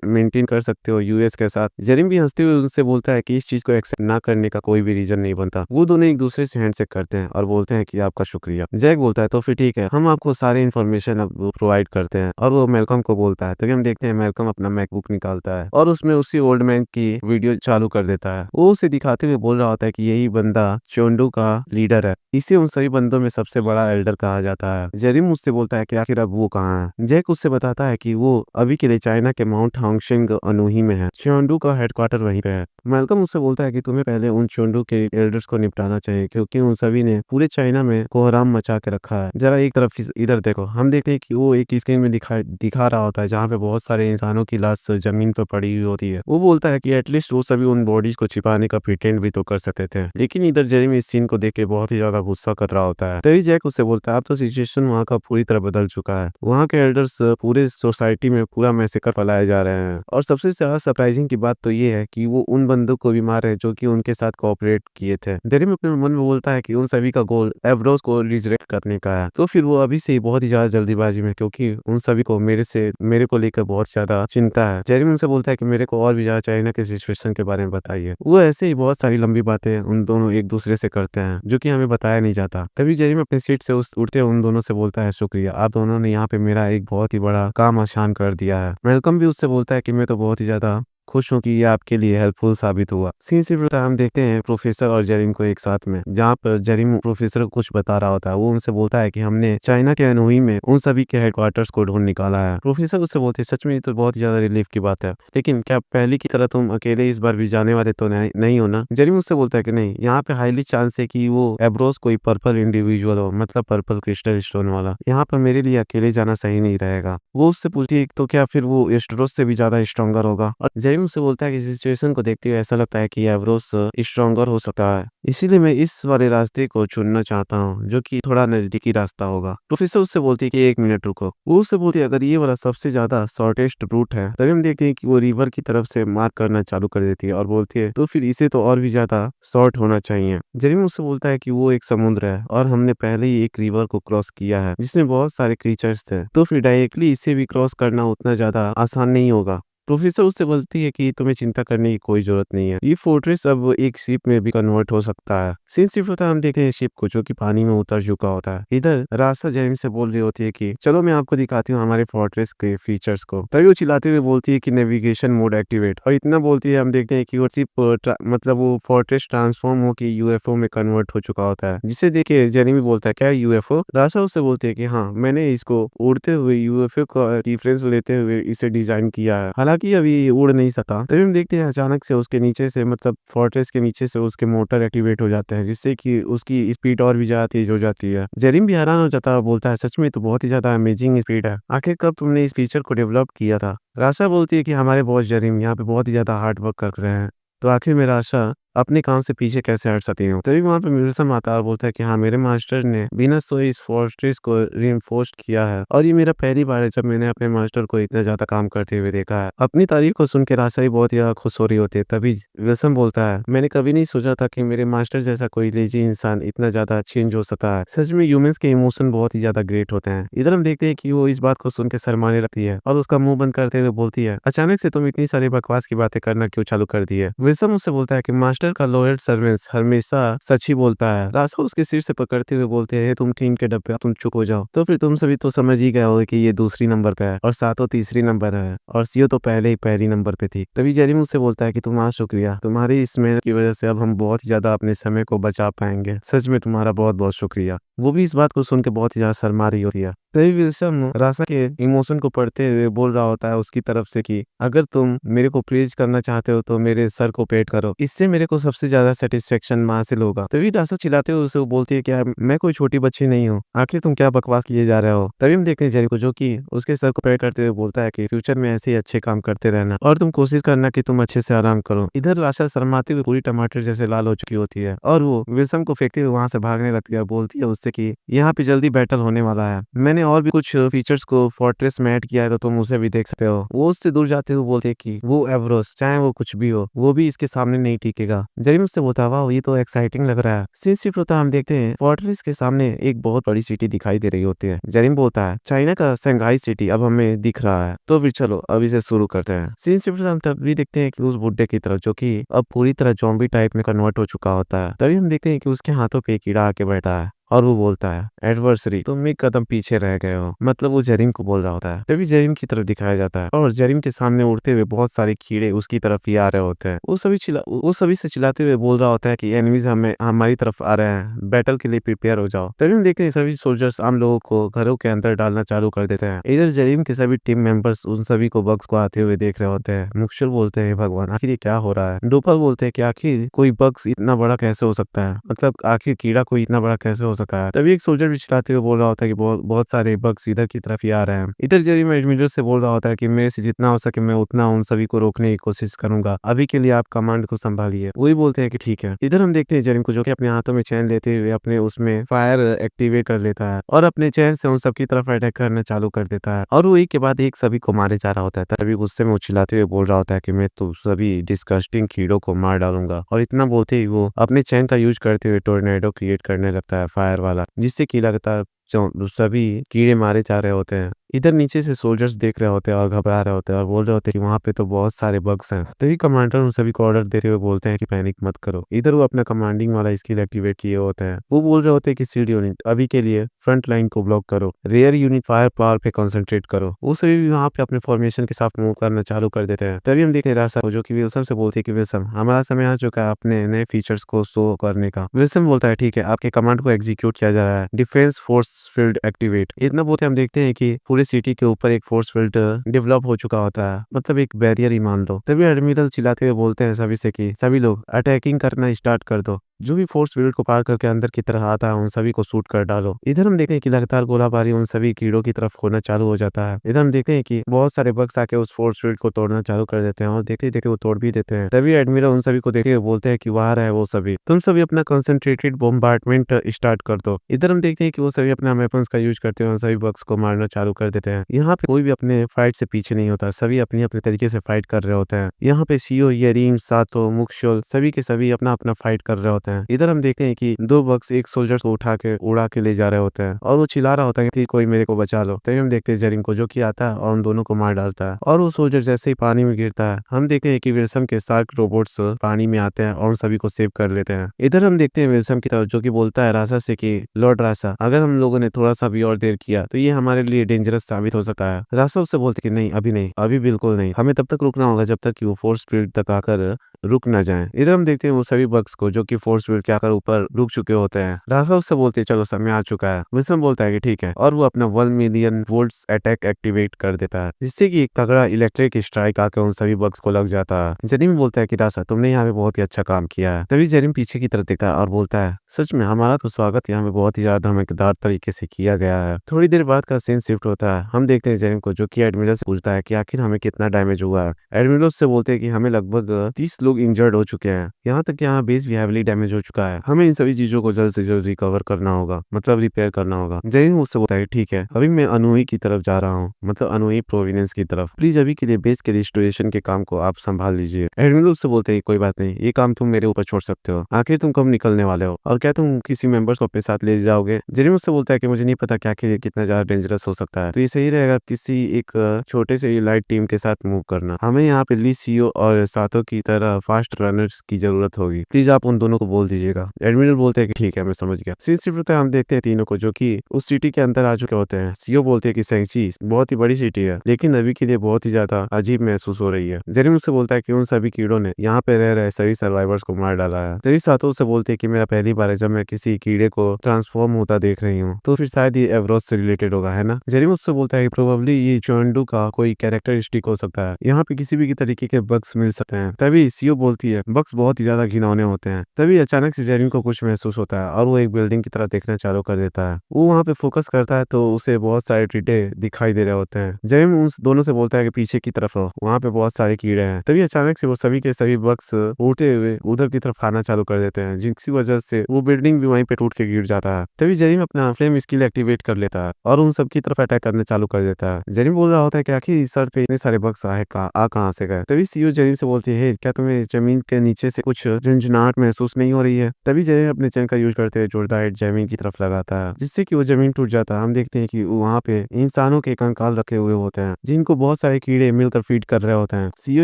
मेंटेन कर सकते हो यूएस के साथ। जेरिम भी हंसते हुए उनसे बोलता है कि इस चीज को एक्सेप्ट ना करने का कोई भी रीजन नहीं बनता। वो दोनों एक दूसरे से हैंडशेक करते हैं और बोलते हैं कि आपका शुक्रिया। जैक बोलता है तो फिर ठीक है, हम आपको सारे इन्फॉर्मेशन अब प्रोवाइड करते हैं, और वो मेलकम को बोलता है। तभी हम देखते हैं मेलकम अपना मैकबुक निकालता है और उसमें उसी ओल्ड मैन की वीडियो चालू कर देता है। वो उसे दिखाते हुए बोल रहा होता है कि यही बंदा चोंडू का लीडर है, इसे उन सभी बंदों में सबसे बड़ा एल्डर कहा जाता है। जेरिम मुझसे बोलता है कि आखिर अब वो कहाँ है। जैक उससे बताता है कि वो अभी के लिए चाइना के माउंट हांगशेंग अनोही में है। चोंडू का हेडक्वार्टर वहीं पे है। मेलकम उससे बोलता है कि तुम्हें पहले उन चोंडू के एल्डर्स को निपटाना चाहिए, क्योंकि उन सभी ने पूरे चाइना में कोहराम मचा के रखा है। जरा एक तरफ इधर देखो। हम देखते हैं कि वो एक स्क्रीन में दिखा रहा होता है जहाँ पे बहुत सारे इंसानों की लाश जमीन पर पड़ी हुई होती है। वो बोलता है कि एटलीस्ट वो सभी उन बॉडीज को छिपाने का प्रिटेंड भी तो कर सकते थे, लेकिन इधर जेरेमी इस सीन को देख के बहुत ही ज्यादा गुस्सा कर रहा होता है। तभी जैक उससे बोलता है अब तो सिचुएशन वहाँ का पूरी तरह बदल चुका है। वहाँ के एल्डर्स पूरे सोसाइटी में पूरा मैसेकर फैलाए जा रहे हैं, और सबसे ज्यादा सरप्राइजिंग की बात तो ये है कि वो उन बंदों को भी मार है जो कि उनके साथ कोऑपरेट किए थे। जेरेमी अपने मन में बोलता है कि उन सभी का गोल एवरोस को रिजरेक्ट करने का है, तो फिर वो अभी से ही बहुत ही ज्यादा जल्दीबाजी में, क्योंकि उन सभी को मेरे को लेकर बहुत ज्यादा चिंता है। जेरेमी उनसे बोलता है कि मेरे को और भी ज्यादा चाइना के सिचुएशन के बारे में बताइए। वो ऐसे ही बहुत सारी लंबी बातें उन दोनों एक दूसरे से करते हैं जो कि हमें बताया नहीं जाता। तभी जेरेमी अपनी सीट से उठते उन दोनों से बोलता है शुक्रिया, आप दोनों ने यहाँ पे मेरा एक बहुत ही बड़ा काम आसान कर दिया है। मेलकम भी उससे बोलता है कि मैं तो बहुत ही ज्यादा खुश हूँ कि ये आपके लिए हेल्पफुल साबित हुआ। सीन से हम देखते हैं प्रोफेसर और जेरिम को एक साथ में, जहाँ पर जेरिम प्रोफेसर को कुछ बता रहा होता है। वो उनसे बोलता है कि हमने चाइना के अनोही में उन सभी के हेडक्वार्टर्स को ढूंढ निकाला है। प्रोफेसर उससे बोलते हैं सच में ये तो बहुत ही ज्यादा रिलीफ की बात है, लेकिन क्या पहले की तरह तुम अकेले इस बार भी जाने वाले तो नहीं हो ना। जेरिम उससे बोलता है कि नहीं, यहाँ पे हाईली चांस है कि वो एब्रोस कोई पर्पल इंडिविजुअल हो, मतलब पर्पल क्रिस्टल स्टोन वाला। यहाँ पर मेरे लिए अकेले जाना सही नहीं रहेगा। वो उससे पूछती है तो क्या फिर वो एस्ट्रोस से भी ज्यादा स्ट्रॉन्गर होगा, और जेरिम से बोलता है कि सिचुएशन को देखते हुए ऐसा लगता है कि एवरोस स्ट्रॉन्गर हो सकता है, इसीलिए मैं इस वाले रास्ते को चुनना चाहता हूँ जो कि थोड़ा नजदीकी रास्ता होगा। प्रोफेसर उससे बोलती है कि एक मिनट रुको। वो उससे बोलती है अगर ये वाला सबसे ज्यादा शॉर्टेस्ट रूट है, तभी हम देखते हैं कि वो रिवर की तरफ से मार्क करना चालू कर देती है और बोलती है तो फिर इसे तो और भी ज्यादा शॉर्ट होना चाहिए। जेरिम उससे बोलता है कि वो एक समुद्र है और हमने पहले ही एक रिवर को क्रॉस किया है जिसमें बहुत सारे क्रीचर्स थे, तो फिर डायरेक्टली इसे भी क्रॉस करना उतना ज्यादा आसान नहीं होगा। प्रोफेसर उससे बोलती है कि तुम्हें चिंता करने की कोई जरूरत नहीं है, ये फोर्ट्रेस अब एक शिप में भी कन्वर्ट हो सकता है। सीन शिफ्ट होता है, हम देखते हैं शिप को जो कि पानी में उतर चुका होता है। इधर रास्ता जेरिम से बोल रही होती है कि चलो मैं आपको दिखाती हूँ हमारे फोर्ट्रेस के फीचर्स को। तभी वो चिल्लाते हुए बोलती है कि नेविगेशन मोड एक्टिवेट, और इतना बोलती है हम देखते हैं कि वो शिप मतलब वो फोर्ट्रेस ट्रांसफॉर्म हो के यूएफओ में कन्वर्ट हो चुका होता है, जिसे देखे जेरिमी बोलता है क्या यूएफओ। रास्ता उससे बोलती है कि हाँ, मैंने इसको उड़ते हुए यूएफओ का रेफरेंस लेते हुए इसे डिजाइन किया है, हालांकि अभी उड़ नहीं सका। तभी हम देखते हैं अचानक से उसके नीचे से, मतलब फोर्ट्रेस के नीचे से उसके मोटर एक्टिवेट हो जाते हैं, जिससे कि उसकी स्पीड और भी ज्यादा तेज हो जाती है। जेरिम भी हैरान हो जाता है और बोलता है सच में तो बहुत ही ज्यादा अमेजिंग स्पीड है, आखिर कब तुमने इस फीचर को डेवलप किया था। राशा बोलती है कि हमारे बॉस जेरिम यहाँ पे बहुत ही ज्यादा हार्ड वर्क कर रहे हैं, तो आखिर में राशा अपने काम से पीछे कैसे हट सकती हूँ। तभी वहाँ पे मिल्सम आता है और बोलता है कि हाँ, मेरे मास्टर ने बिना सोए इस फोर्ट्रेस को रीइंफोर्स किया है, और ये मेरा पहली बार है जब मैंने अपने मास्टर को इतना ज्यादा काम करते हुए देखा है। अपनी तारीफ को सुन के राशा भी बहुत ही ज्यादा खुश हो रही होती है। तभी विल्सन बोलता है मैंने कभी नहीं सोचा था कि मेरे मास्टर जैसा कोई लेजी इंसान इतना ज्यादा चेंज हो सकता है। सच में ह्यूमंस के इमोशन बहुत ही ज्यादा ग्रेट होते हैं। इधर हम देखते हैं कि वो इस बात को सुन के शर्माने लगती है और उसका मुंह बंद करते हुए बोलती है अचानक से तुम इतनी सारी बकवास की बातें करना क्यों चालू कर दी है। विल्सन उससे बोलता है कि मास्टर का लॉयल सर्वेंट्स हमेशा सच ही बोलता है। राशा उसके सिर से पकड़ते हुए बोलते हैं तुम टीन के डब्बे, तुम चुप हो जाओ। तो फिर तुम सभी तो समझ ही गए होगे कि ये दूसरी नंबर पे है और सातो तीसरी नंबर है, और सीओ तो पहले ही पहली नंबर पे थी। तभी जेरी मुझसे बोलता है कि तुम्हारा शुक्रिया, तुम्हारी इस मेहनत की वजह से अब हम बहुत ही ज्यादा अपने समय को बचा पाएंगे। सच में तुम्हारा बहुत बहुत शुक्रिया। वो भी इस बात को सुन के बहुत ही ज्यादा शर्मा रही होती है। तभी विल्सन रासा के इमोशन को पढ़ते हुए बोल रहा होता है उसकी तरफ से कि अगर तुम मेरे को प्रेज करना चाहते हो तो मेरे सर को पेट करो, इससे मेरे को सबसे ज्यादा सेटिस्फेक्शन हासिल होगा। तभी रासा चिल्लाते हुए उसे बोलती है कि मैं कोई छोटी बच्ची नहीं हूँ, आखिर तुम क्या बकवास किए जा रहे हो। तभी हम देखते हैं जेरी को जो कि उसके सर को पेट करते हुए बोलता है कि फ्यूचर में ऐसे ही अच्छे काम करते रहना और तुम कोशिश करना कि तुम अच्छे से आराम करो। इधर राशा शर्माते हुए पूरी टमाटर जैसे लाल हो चुकी होती है और वो विल्सन को फेंकते हुए वहां से भागने लगती है। बोलती है उससे कि यहाँ पे जल्दी बैटल होने वाला है, मैंने और भी कुछ फीचर्स को फोर्ट्रेस में ऐड किया है तो तुम उसे भी देख सकते हो। वो उससे दूर जाते हुए बोलते हैं कि वो एवरोस चाहे वो कुछ भी हो वो भी इसके सामने नहीं टिकेगा। जेरी उससे बोलता वाह ये तो एक्साइटिंग लग रहा है। सीन शिफ्ट होता है, हम देखते हैं फोर्ट्रेस के सामने एक बहुत बड़ी सिटी दिखाई दे रही होती है। जेरिम बोलता है चाइना का शंघाई सिटी अब हमें दिख रहा है, तो फिर चलो अब इसे शुरू करते हैं। सीन शिफ्ट हम तब भी देखते हैं कि उस बुड्ढे की तरफ जो कि अब पूरी तरह जॉम्बी टाइप में कन्वर्ट हो चुका होता है। तभी हम देखते हैं कि उसके हाथों पे एक कीड़ा आके बैठा है और वो बोलता है एडवर्सरी तुम एक कदम पीछे रह गए हो, मतलब वो जेरिम को बोल रहा होता है। तभी जेरिम की तरफ दिखाया जाता है और जेरिम के सामने उड़ते हुए बहुत सारे कीड़े उसकी तरफ ही आ रहे होते हैं। वो सभी से चिल्लाते हुए बोल रहा होता है कि एनिमीज हमारी तरफ आ रहे हैं, बैटल के लिए प्रिपेयर हो जाओ। तभी हम देखते हैं सभी सोल्जर्स आम लोगों को घरों के अंदर डालना चालू कर देते हैं। इधर जेरिम के सभी टीम मेंबर्स उन सभी को बग्स को आते हुए देख रहे होते हैं। मुक्शल बोलते हैं भगवान आखिर ये क्या हो रहा है। डोपल बोलते हैं कि आखिर कोई बग्स इतना बड़ा कैसे हो सकता है, मतलब आखिर कीड़ा कोई इतना बड़ा कैसे हो सकता है। तभी एक सोल्जर भी चिल्लाते हुए बोल रहा होता है कि बहुत सारे बग्स इधर की तरफ ही आ रहे हैं। इधर जेरिम एडमिरल से बोल रहा होता है कि मेरे से जितना हो सके मैं उतना उन सभी को रोकने की कोशिश करूंगा, अभी के लिए आप कमांड को संभालिए। वही बोलते हैं कि ठीक है। इधर हम देखते हैं जेरिम को जो कि अपने हाथों में चैन लेते हुए अपने उसमें फायर एक्टिवेट कर लेता है और अपने चैन से उन सबकी तरफ अटैक करना चालू कर देता है और वो एक के बाद एक सभी को मारे जा रहा होता है। तभी गुस्से में वो चिल्लाते हुए बोल रहा होता है कि मैं तो सभी डिस्गस्टिंग कीड़ों को मार डालूंगा और इतना बोलते ही वो अपने चैन का यूज करते हुए टोर्नेडो क्रिएट करने लगता है फायर वाला, जिससे कि लगातार सभी कीड़े मारे जा रहे होते हैं। इधर नीचे से सोल्जर्स देख रहे होते हैं और घबरा रहे होते हैं और बोल रहे होते हैं कि वहाँ पे तो बहुत सारे बग्स हैं। तभी कमांडर उन सभी को ऑर्डर देते हुए बोलते हैं कि पैनिक मत करो। इधर वो अपना कमांडिंग वाला स्किल एक्टिवेट किए होते हैं। वो बोल रहे होते हैं कि सीड यूनिट अभी के लिए फ्रंट लाइन को ब्लॉक करो, रेयर यूनिट फायर पावर पे कंसंट्रेट करो। वो सभी भी वहाँ पे अपने फॉर्मेशन के साथ मूव करना चालू कर देते हैं। तभी हम देखते हैं रासा जो कि विल्सन से बोलते हैं कि विल्सन हमारा समय आ चुका है अपने नए फीचर्स को शो करने का। विल्सन बोलता है ठीक है, आपके कमांड को एग्जीक्यूट किया जा रहा है, डिफेंस फोर्स फील्ड एक्टिवेट। इतना बोलते हम देखते हैं कि पूरे सिटी के ऊपर एक फोर्स फील्ड डेवलप हो चुका होता है, मतलब एक बैरियर ही मान लो। तभी एडमिरल चिल्लाते हुए बोलते हैं सभी से कि सभी लोग अटैकिंग करना स्टार्ट कर दो, जो भी फोर्स फील्ड को पार करके अंदर की तरफ आता है उन सभी को शूट कर डालो। इधर हम देखते हैं कि लगातार गोलाबारी उन सभी कीड़ों की तरफ होना चालू हो जाता है। इधर हम देखते हैं कि बहुत सारे बग्स आके उस फोर्स फील्ड को तोड़ना चालू कर देते हैं और देखते देखते वो तोड़ भी देते हैं। तभी एडमिरल उन सभी को देखते हुए बोलते हैं कि वहां रहे वो सभी, तुम सभी अपना कंसंट्रेटेड बॉम्बार्डमेंट स्टार्ट कर दो। इधर हम देखते हैं कि वो सभी अपना वेपन्स का यूज करते हुए उन सभी बग्स को मारना चालू कर देते हैं। यहाँ पे कोई भी अपने फाइट से पीछे नहीं होता, सभी अपने अपने तरीके से फाइट कर रहे होते हैं। यहाँ पे सीओ, येरीम, सातो, मुक्शोल सभी के सभी अपना अपना फाइट कर रहे होते हैं। इधर हम देखते हैं कि दो बग्स एक सोल्जर को उठा के उड़ा के ले जा रहे होते हैं और वो चिल्ला रहा होता है कि कोई मेरे को बचा लो। तभी हम देखते हैं जेरिम को जो कि आता है और उन दोनों को मार डालता है और वो सोल्जर जैसे ही पानी में गिरता है हम देखते हैं कि विल्सन के शार्क रोबोट्स पानी में आते हैं और उन सभी को सेव कर लेते हैं। इधर हम देखते हैं विल्सन की तरफ जो कि बोलता है रासा से कि लॉर्ड रासा अगर हम लोगों ने थोड़ा सा भी और देर किया तो ये हमारे लिए डेंजरस साबित हो सकता है। रासा उससे बोलते कि नहीं, अभी बिल्कुल नहीं, हमें तब तक रुकना होगा जब तक कि वो फोर्स फील्ड तक आकर रुक ना जाए। इधर हम देखते हैं वो सभी बग्स को जो कि फोर्स फील्ड के आकर ऊपर रुक चुके होते हैं। रासा उससे बोलते हैं चलो समय आ चुका है। विल्सन बोलता है कि ठीक है और वो अपना 1 मिलियन वोल्ट्स अटैक एक्टिवेट कर देता है, जिससे कि एक तगड़ा इलेक्ट्रिक स्ट्राइक आकर उन सभी बग्स को लग जाता है। जेरिम बोलता है कि रासा तुमने यहाँ पे बहुत ही अच्छा काम किया है। तभी जेरिम पीछे की तरफ देखता है और बोलता है सच में हमारा तो स्वागत यहाँ पे बहुत ही ज्यादा धमाकेदार तरीके से किया गया है। थोड़ी देर बाद का सीन शिफ्ट होता है, हम देखते हैं जेरिम को जो कि एडमिरल से पूछता है कि आखिर हमें कितना डैमेज हुआ है। एडमिरल से बोलते हैं कि हमें लगभग 30 लोग इंजर्ड हो चुके हैं, यहाँ तक कि यहाँ बेस भी हैवीली डैमेज हो चुका है। हमें इन सभी चीजों को जल्द से जल्द रिकवर करना होगा, मतलब रिपेयर करना होगा। जेरिम उससे बोलता है ठीक है, अभी मैं अनुई की तरफ जा रहा हूँ, मतलब अनुई प्रोविनेंस की तरफ। प्लीज अभी के लिए बेस के रिस्टोरेशन के काम को आप संभाल लीजिए। एडमिरल उससे बोलते हैं कोई बात नहीं, ये काम तुम मेरे ऊपर छोड़ सकते हो। आखिर तुम कब निकलने वाले हो और क्या तुम किसी मेंबर्स को अपने साथ ले जाओगे। जेरिम उससे बोलता है कि मुझे नहीं पता क्या कितना ज्यादा डेंजरस हो सकता है, तो ये सही रहेगा किसी एक छोटे से लाइट टीम के साथ मूव करना। हमें यहाँ पे ली, सीओ और सातो की तरफ फास्ट रनर्स की जरूरत होगी, प्लीज आप उन दोनों को बोल दीजिएगा। एडमिरल बोलते हैं कि ठीक है, मैं समझ गया। सीन शिफ्ट होता है, हम देखते हैं तीनों को जो कि उस सिटी के अंदर आ चुके होते हैं। सीओ बोलते हैं कि सेंची बहुत ही बड़ी सिटी है, लेकिन अभी के लिए बहुत ही ज्यादा अजीब महसूस हो रही है। जेरेमी उससे बोलता है कि उन सभी कीड़ों ने यहाँ पे रह रहे सभी सर्वाइवर्स को मार डाला है। तभी सातो उससे बोलते हैं कि मेरा पहली बार है जब मैं किसी कीड़े को ट्रांसफॉर्म होता देख रही हूँ, तो फिर शायद ये एवरोस से रिलेटेड होगा, है ना। जेरेमी उससे बोलता है कि प्रोबेबली ये चोंडू का कोई कैरेक्टरिस्टिक हो सकता है, यहाँ पे किसी भी तरीके के बग्स मिल सकते हैं। तभी सीओ बोलती है बग्स बहुत ही ज्यादा घिनौने होते हैं। तभी अचानक से जेरेमी को कुछ महसूस होता है और वो एक बिल्डिंग की तरफ देखना चालू कर देता है। वो वहाँ पे फोकस करता है तो उसे बहुत सारे टीटे दिखाई दे रहे होते हैं। जेरेमी उन दोनों से बोलता है कि पीछे की तरफ हो, वहाँ पे बहुत सारे कीड़े हैं। तभी अचानक से वो सभी के सभी बग्स उड़ते हुए उधर की तरफ आना चालू कर देते हैं, जिसकी वजह से वो बिल्डिंग भी वहीं पे टूट के गिर जाता है। तभी जेरेमी अपना फ्लेम स्किल एक्टिवेट कर लेता है और उन सब की तरफ अटैक करने चालू कर देता है। जेरेमी बोल रहा होता है कि आखिर इस सर पे इतने सारे बग्स आए कहाँ से गए। तभी सीईओ जेरेमी से बोलती है क्या तुम्हें जमीन के नीचे से कुछ झंझनाहट महसूस नहीं हो रही है। तभी जेरेमी अपने चैन का यूज करते हुए जोरदार जमीन की तरफ लगाता है, जिससे कि वो जमीन टूट जाता है। हम देखते हैं कि वहाँ पे इंसानों के कंकाल रखे हुए होते हैं, जिनको बहुत सारे कीड़े मिलकर फीड कर रहे होते हैं। सीईओ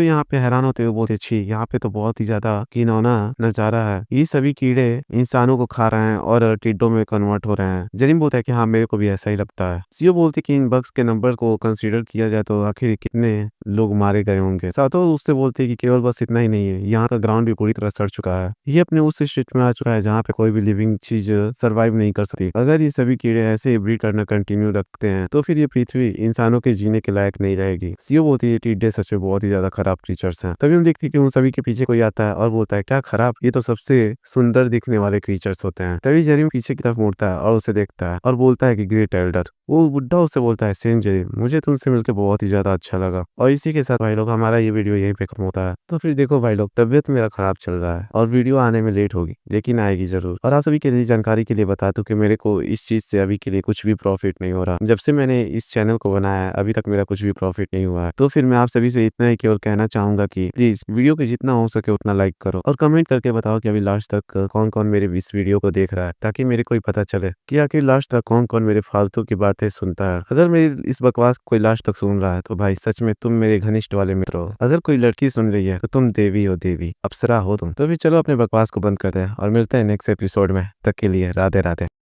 यहाँ पे हैरान होते हुए बोलते छी, यहाँ पे तो बहुत ही ज्यादा घिनौना नजारा है, ये सभी कीड़े इंसानों को खा रहे हैं और टिड्डों में कन्वर्ट हो रहे हैं। जेरेमी बोलता है कि हाँ, मेरे को भी ऐसा ही लगता है। सीईओ बोलते कि इन बग्स के नंबर को कंसीडर किया जाए तो आखिर कितने लोग मारे गए होंगे। सातो उससे बोलते कि केवल बस इतना ही नहीं है, यहाँ का ग्राउंड भी पूरी तरह सड़ चुका है। ये अपने उस स्टेट में आ चुका है जहाँ पे कोई भी लिविंग चीज सर्वाइव नहीं कर सकती। अगर ये सभी कीड़े ऐसे ब्रीड करना कंटिन्यू रखते हैं तो फिर ये पृथ्वी इंसानों के जीने के लायक नहीं रहेगी। सीईओ बोलती है टिड्डे सच में बहुत ही ज्यादा खराब क्रीचर्स हैं। तभी हम देखते हैं कि उन सभी के पीछे कोई आता है और बोलता है क्या खराब, ये तो सबसे सुंदर दिखने वाले क्रीचर्स होते हैं। तभी जेरेमी पीछे की तरफ मुड़ता है और उसे देखता है और बोलता है कि ग्रेट एल्डर। वो बुड्ढा उससे बोलता है सेम जेरेमी, मुझे तुमसे मिलकर बहुत ही ज्यादा अच्छा लगा। और इसी के साथ भाई लोग हमारा ये वीडियो यहीं पे खत्म होता है। तो फिर देखो भाई लोग, तबियत मेरा खराब चल रहा है और वीडियो आने में लेट होगी, लेकिन आएगी जरूर। और आप सभी के लिए जानकारी के लिए बता दूं कि मेरे को इस चीज से अभी के लिए कुछ भी प्रॉफिट नहीं हो रहा। जब से मैंने इस चैनल को बनाया है अभी तक मेरा कुछ भी प्रॉफिट नहीं हुआ है। तो फिर मैं आप सभी से इतना ही केवल कहना चाहूंगा कि प्लीज वीडियो को जितना हो सके उतना लाइक करो और कमेंट करके बताओ कि अभी लास्ट तक कौन कौन मेरे इस वीडियो को देख रहा है, ताकि मेरे को पता चले कि आखिर लास्ट तक कौन कौन मेरे फालतू की बातें सुनता है। अगर मेरी इस बकवास कोई लास्ट तक सुन रहा है तो भाई सच में तुम मेरे घनिष्ठ वाले मित्र हो। अगर कोई लड़की सुन रही है तो तुम देवी हो, देवी अप्सरा हो तुम। तो भी चलो अपने बकवास को बंद करते हैं और मिलते हैं नेक्स्ट एपिसोड में। तक के लिए राधे राधे।